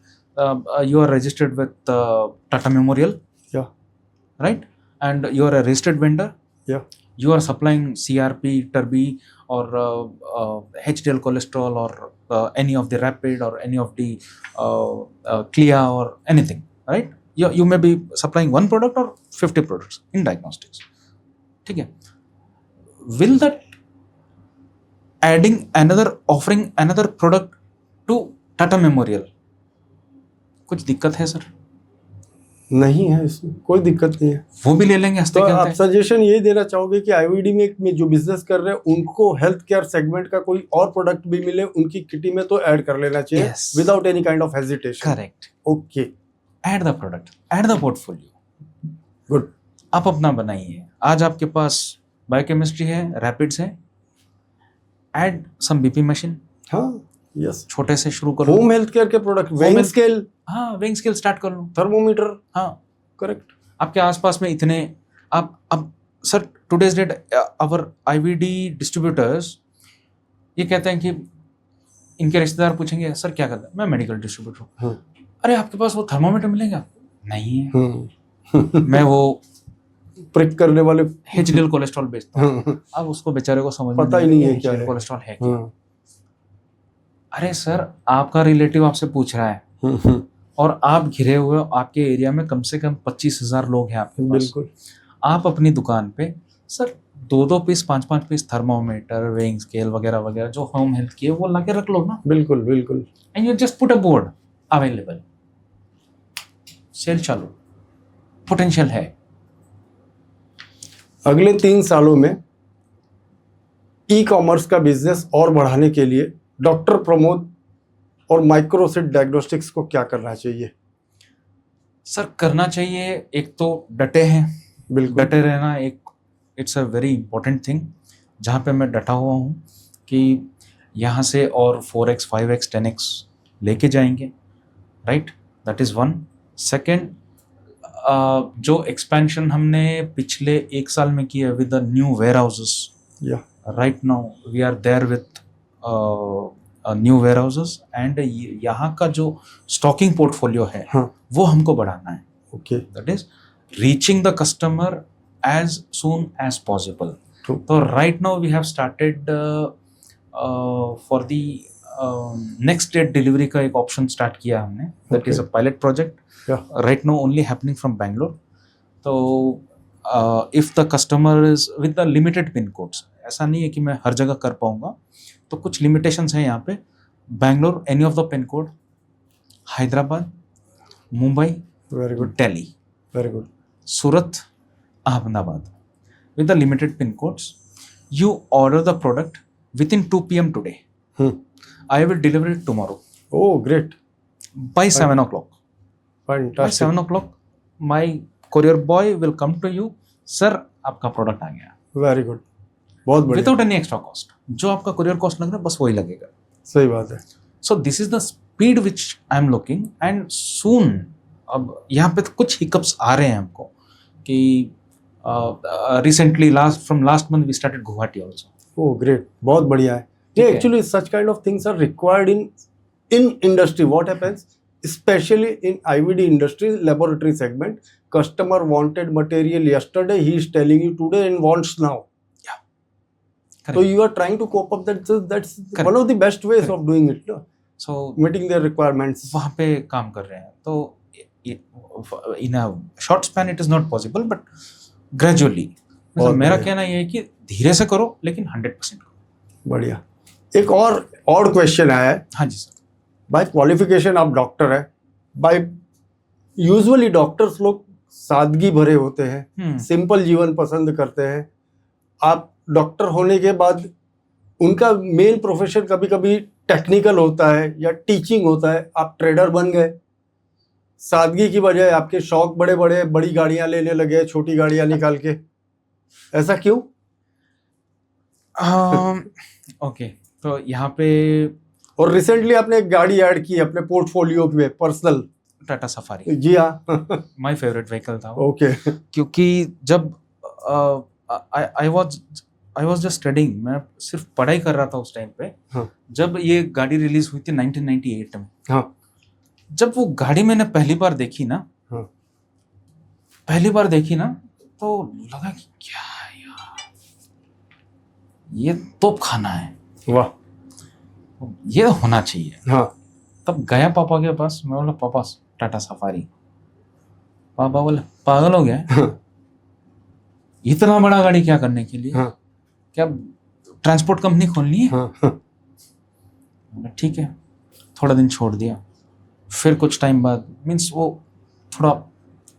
B: you are registered with Tata Memorial,
A: Yeah.
B: right, and you are a registered vendor.
A: Yeah.
B: You are supplying CRP, Turbi, or HDL cholesterol, or any of the Rapid, or any of the Clia, or anything, right? You may be supplying one product or 50 products in diagnostics. ठीक है. Will that adding another, offering another product to Tata Memorial, कुछ दिक्कत है sir?
A: नहीं है, इसमें कोई दिक्कत नहीं है.
B: वो भी ले लेंगे हंसते
A: तो
B: खेलते.
A: आप सजेशन ये देना चाहोगे कि आईवीडी में जो बिजनेस कर रहे हैं उनको हेल्थ केयर सेगमेंट का कोई और प्रोडक्ट भी मिले, उनकी किटी में तो ऐड कर लेना चाहिए
B: Yes.
A: Without any kind of hesitation.
B: Correct.
A: Okay,
B: add the product, add the portfolio.
A: Good.
B: आप अपना बनाइए. आज आपके पास बायोकेमिस्ट्री है, रैपिड्स है, ऐड सम बीपी मशीन,
A: हाँ, यस.
B: छोटे से शुरू करो.
A: होम हेल्थ केयर के प्रोडक्ट, वेइंग
B: health-
A: स्केल,
B: हाँ, वेइंग स्केल स्टार्ट कर लो.
A: थर्मोमीटर.
B: हाँ,
A: करेक्ट.
B: आपके आसपास में इतने, आप अब sir today's date our IVD distributors ये कहते हैं कि इनके रिश्तेदार पूछेंगे सर क्या करता है, मैं मेडिकल डिस्ट्रीब्यूटर हूँ.
A: हाँ.
B: अरे आपके पास वो थर्मोमीटर मिलेगा? नहीं है.
A: हाँ.
B: मैं वो
A: प्रिक करने वाले.
B: एचडीएल कोलेस्ट्रॉल बेचता हूँ.
A: हाँ.
B: अब उसको बेचारे को समझ
A: पता ही नहीं है क्या
B: HDL
A: है.
B: कोलेस्ट्रॉल है क्या.
A: हाँ.
B: अरे सर आपका रिलेटिव आपसे पूछ रहा है
A: हाँ.
B: और आप घिरे हुए हो, आपके एरिया में कम से कम 25,000 लोग हैं आपके पास.
A: बिल्कुल.
B: आप अपनी दुकान पे sir 2-2 piece, 5-5 piece thermometer, weighing scale वगैरह वगैरह जो होम हेल्थ की है वो ला के रख लो ना.
A: बिल्कुल. बिल्कुल.
B: And you just put a board available. Sale चालू, पोटेंशियल है.
A: अगले 3 सालों में ई कॉमर्स का बिजनेस और बढ़ाने के लिए डॉक्टर प्रमोद और माइक्रोसिट डायग्नोस्टिक्स को क्या करना चाहिए?
B: सर करना चाहिए, एक तो डटे हैं.
A: बिल्कुल.
B: डटे रहना एक, it's a very important thing. जहाँ पे मैं डटा हुआ हूँ कि यहाँ से और 4x, 5x, 10x लेके जाएंगे, right. That is one. Second, जो एक्सपेंशन हमने पिछले 1 साल में किया with the new warehouses,
A: या
B: right now we are there with new warehouses, and यहाँ का जो स्टॉकिंग पोर्टफोलियो है
A: हाँ.
B: वो हमको बढ़ाना है.
A: Okay.
B: That is reaching the customer as soon as possible.
A: True.
B: तो right now we have started for the next date delivery का एक ऑप्शन स्टार्ट किया हमने. That is a pilot project right now only happening from Bangalore. तो if the customer is with the limited pin codes, ऐसा नहीं है कि मैं हर जगह कर पाऊंगा, तो कुछ लिमिटेशंस हैं यहाँ पे. Bangalore any of the pin code, Hyderabad, Mumbai,
A: very good.
B: Delhi,
A: very good.
B: Surat, Ahmedabad, with the limited pin codes. You order the product within 2 p.m. today. I will deliver it tomorrow
A: Oh, great.
B: by 7 o'clock. By
A: Fantastic.
B: 7 o'clock, my courier boy will come to you. Sir, आपका product आ गया.
A: Very good. बहुत बढ़िया.
B: Without any extra cost. जो आपका courier cost लग रहा है बस वही लगेगा.
A: सही बात है.
B: So this is the speed which I am looking, and soon अब यहाँ पे तो कुछ हिकअप्स आ रहे हैं हमको कि recently from last month we started Guwahati also.
A: Oh, great. बहुत बढ़िया है.
B: ठीक है.
A: Actually such kind of things are required in industry. What happens, especially in IVD industry, laboratory segment, customer wanted material yesterday, he is telling you today and wants now.
B: Yeah.
A: So
B: Correct.
A: you are trying to cope up that. So that's
B: Correct.
A: one of the best ways
B: Correct.
A: of doing it. No?
B: So
A: Meeting their requirements.
B: वहाँ पे काम कर रहे हैं. तो in a short span it is not possible, but gradually. मतलब मेरा
A: बढ़िया.
B: कहना ये है कि धीरे से करो लेकिन 100% करो.
A: बढ़िया. एक और क्वेश्चन आया है.
B: हाँ जी सर.
A: बाय क्वालिफिकेशन आप डॉक्टर है. बाय यूजुअली डॉक्टर्स लोग सादगी भरे होते हैं, सिंपल जीवन पसंद करते हैं. आप डॉक्टर होने के बाद उनका मेन प्रोफेशन कभी कभी टेक्निकल होता है या टीचिंग होता है. आप ट्रेडर बन गए. सादगी की बजाय आपके शौक बड़े बड़े, बड़ी गाड़ियां लेने लगे, छोटी गाड़ियां निकाल के. ऐसा क्यों?
B: ओके, तो यहाँ पे
A: और रिसेंटली आपने एक गाड़ी ऐड की अपने पोर्टफोलियो में, पर्सनल।
B: टाटा सफारी
A: जी हाँ।
B: माय फेवरेट व्हीकल था वो,
A: ओके।
B: क्योंकि जब आई वाज जस्ट स्टडिंग, मैं सिर्फ पढ़ाई कर रहा था उस टाइम पे,
A: हाँ
B: जब ये गाड़ी रिलीज हुई थी 1998 में।
A: हाँ
B: जब वो गाड़ी मैंने पहली बार देखी ना,
A: हाँ
B: तो लगा कि क्या है यार, ये तोप खाना है,
A: वाह।
B: ये होना चाहिए।
A: हाँ
B: तब गया पापा के पास, मैं बोला पापा टाटा सफारी। पापा बोले पागल हो गया है?
A: हाँ
B: इतना बड़ा गाड़ी क्या करने के लिए?
A: हाँ
B: क्या ट्रांसपोर्ट कंपनी खोलनी है?
A: हाँ हाँ
B: बोला, ठीक है। थोड़ा दिन छोड़ दिया, फिर कुछ टाइम बाद मीन्स वो थोड़ा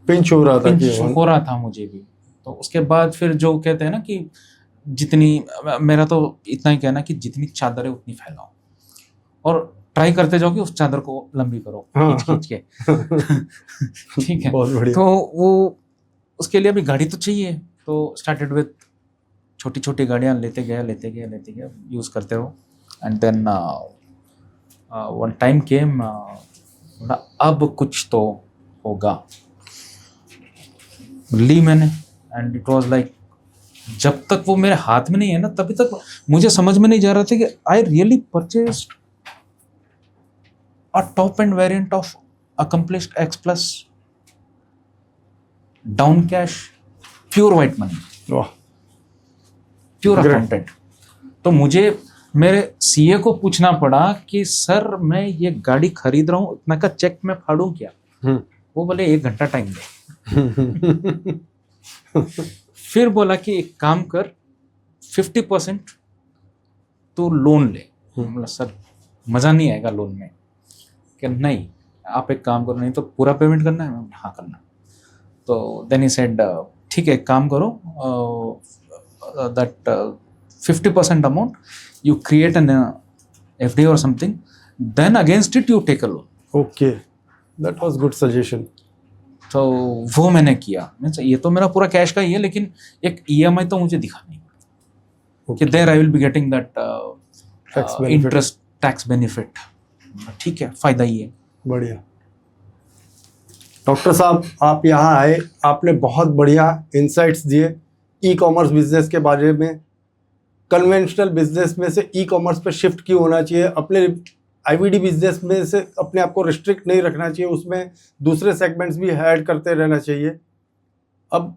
A: पिंच हो रहा था
B: पिंच
A: कि
B: हो रहा था मुझे भी। तो उसके बाद फिर जो कहते हैं ना कि जितनी, मेरा तो इतना ही कहना कि जितनी चादर है उतनी फैलाओ, और ट्राई करते जाओ कि उस चादर को लंबी करो,
A: हाँ,
B: खींच के। ठीक है,
A: बहुत बढ़िया।
B: तो वो उसके लिए अभी गाड़ी तो चाहिए, तो स्टार्टेड विथ छोटी छोटी गाड़ियाँ लेते गया यूज करते रहो। And then one time came, अब कुछ तो होगा, ली मैंने। एंड इट वाज लाइक, जब तक वो मेरे हाथ में नहीं है ना, तभी तक मुझे समझ में नहीं जा रहा था कि I really purchased a top end variant of accomplished X Plus, down cash, pure white money,
A: वाह।
B: pure
A: Great.
B: accountant। तो मुझे मेरे सीए को पूछना पड़ा कि सर मैं ये गाड़ी खरीद रहा हूँ, इतना का चेक मैं फाड़ूं क्या? वो बोले 1 घंटा टाइम दे। फिर बोला कि एक काम कर, 50% तू लोन ले। बोला सर मजा नहीं आएगा लोन में। कि नहीं, आप एक काम करो, नहीं तो पूरा पेमेंट करना है? हाँ करना। तो देन ही सेड ठीक है, एक काम करो, that 50% amount you create an FD और something, then against it you take a loan.
A: Okay, that was good suggestion.
B: तो वो मैंने किया। ये तो मेरा पूरा कैश का ही है, लेकिन एक ईएमआई तो मुझे दिखानी है कि there I will be getting that interest tax benefit. ठीक है, फायदा ही है।
A: बढ़िया। डॉक्टर साहब, आप यहाँ आए, आपने बहुत बढ़िया इंसाइट्स दिए ई कॉमर्स बिजनेस के बारे में, कन्वेंशनल बिजनेस में से ई कॉमर्स पे शिफ्ट क्यों होना चाहिए, अपने आईवीडी बिजनेस में से अपने आप को रिस्ट्रिक्ट नहीं रखना चाहिए, उसमें दूसरे सेगमेंट्स भी ऐड करते रहना चाहिए। अब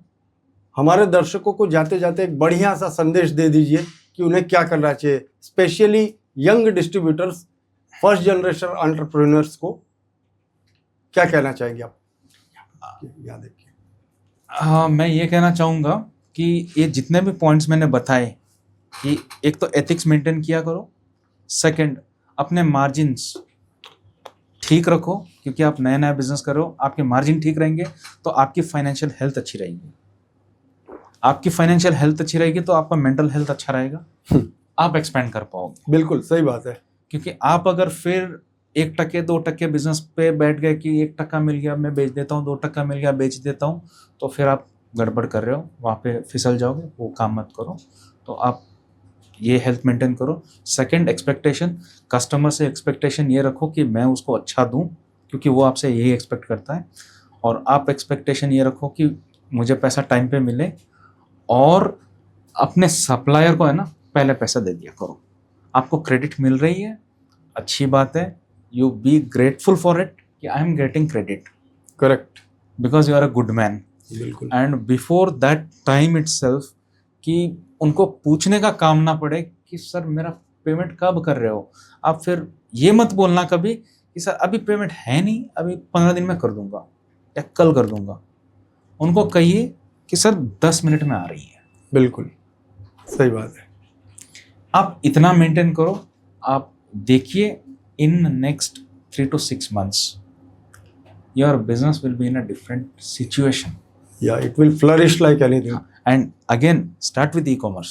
A: हमारे दर्शकों को जाते जाते एक बढ़िया सा संदेश दे दीजिए कि उन्हें क्या करना चाहिए, specially young distributors, first generation entrepreneurs को क्या कहना चाहेंगे आप? याद देखिए,
B: मैं ये कहना चाहूँगा कि ये जितने भी पॉइंट्स मैंने बताए, कि एक तो एथिक्स मेंटेन किया करो, सेकंड अपने मार्जिन्स ठीक रखो, क्योंकि आप नया नया बिजनेस कर रहे हो, आपके मार्जिन ठीक रहेंगे तो आपकी फाइनेंशियल हेल्थ अच्छी रहेगी, आपकी फाइनेंशियल हेल्थ अच्छी रहेगी तो आपका मेंटल हेल्थ अच्छा रहेगा, आप एक्सपेंड कर पाओगे।
A: बिल्कुल सही बात है।
B: क्योंकि आप अगर फिर 1% 2% बिजनेस पे बैठ गए कि 1% मिल गया मैं बेच देता हूँ, 2% मिल गया बेच देता हूँ, तो फिर आप गड़बड़ कर रहे हो, वहाँ पे फिसल जाओगे। वो काम मत करो। तो आप ये हेल्थ मेंटेन करो। सेकंड, एक्सपेक्टेशन, कस्टमर से एक्सपेक्टेशन ये रखो कि मैं उसको अच्छा दूं, क्योंकि वो आपसे यही एक्सपेक्ट करता है। और आप एक्सपेक्टेशन ये रखो कि मुझे पैसा टाइम पे मिले, और अपने सप्लायर को है ना पहले पैसा दे दिया करो। आपको क्रेडिट मिल रही है, अच्छी बात है, you be grateful for it कि I am getting credit,
A: correct,
B: because you are a good man.
A: बिल्कुल।
B: And before that time itself, कि उनको पूछने का काम ना पड़े कि सर मेरा पेमेंट कब कर रहे हो। आप फिर ये मत बोलना कभी कि सर अभी पेमेंट है नहीं, अभी 15 दिन में कर दूंगा या कल कर दूंगा। उनको कहिए कि सर 10 मिनट में आ रही है।
A: बिल्कुल सही बात है।
B: आप इतना मेंटेन करो, आप देखिए in next 3 to 6 months your business will be in a different situation.
A: Yeah, it will flourish like anything.
B: And again start with e-commerce.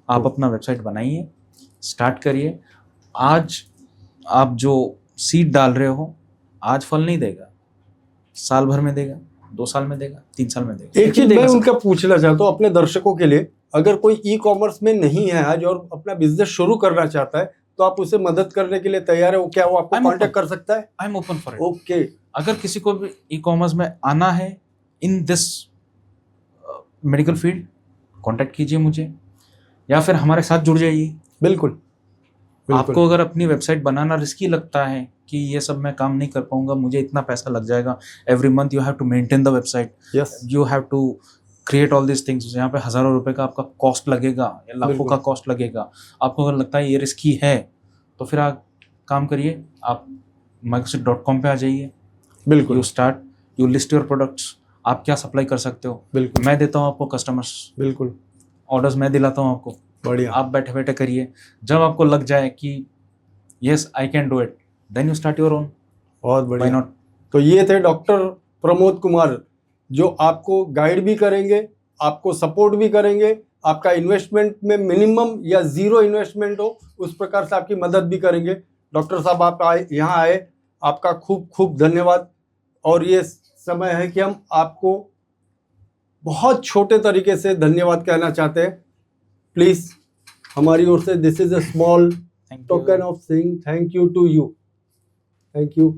B: आप अपना वेबसाइट बनाइए, स्टार्ट करिए। आज आप जो सीड डाल रहे हो आज फल नहीं देगा, साल भर में देगा, 2 साल में देगा, 3 साल में देगा।
A: एक चीज मैं उनका पूछना चाहता हूँ अपने दर्शकों के लिए अगर कोई ई कॉमर्स में नहीं है आज और अपना बिजनेस शुरू करना चाहता है तो आप उसे मदद करने के लिए तैयार है? वो क्या वो आपको कांटेक्ट कर सकता है?
B: I am open for it.
A: Okay,
B: अगर किसी को भी ई कॉमर्स में आना है in this medical field, contact कीजिए मुझे या फिर हमारे साथ जुड़ जाइए।
A: बिल्कुल
B: आपको अगर अपनी वेबसाइट बनाना रिस्की लगता है कि ये सब मैं काम नहीं कर पाऊंगा, मुझे इतना पैसा लग जाएगा, every month you have to maintain the website,
A: yes,
B: you have to create all this things, यहाँ पे हज़ारों रुपए का आपका कॉस्ट लगेगा या लाखों का कॉस्ट लगेगा, आपको अगर लगता है ये रिस्की है तो फिर आप काम करिए, आप Microsoft.com पे आ जाइए।
A: बिल्कुल,
B: you start, you list your products, आप क्या सप्लाई कर सकते हो,
A: बिल्कुल,
B: मैं देता हूँ आपको कस्टमर्स,
A: बिल्कुल,
B: ऑर्डर्स मैं दिलाता हूँ आपको,
A: बढ़िया,
B: आप बैठे बैठे करिए। जब आपको लग जाए कि yes I can do it, then you start your own,
A: बहुत
B: व्हाई
A: बढ़िया।
B: नॉट।
A: तो ये थे डॉक्टर प्रमोद कुमार, जो आपको गाइड भी करेंगे, आपको सपोर्ट भी करेंगे, आपका इन्वेस्टमेंट में मिनिमम या जीरो इन्वेस्टमेंट हो उस प्रकार से आपकी मदद भी करेंगे। डॉक्टर साहब आप यहाँ आए, आपका खूब खूब धन्यवाद। और ये समय है कि हम आपको बहुत छोटे तरीके से धन्यवाद कहना चाहते हैं। प्लीज हमारी ओर से this is a small token of saying thank you to you. Thank you.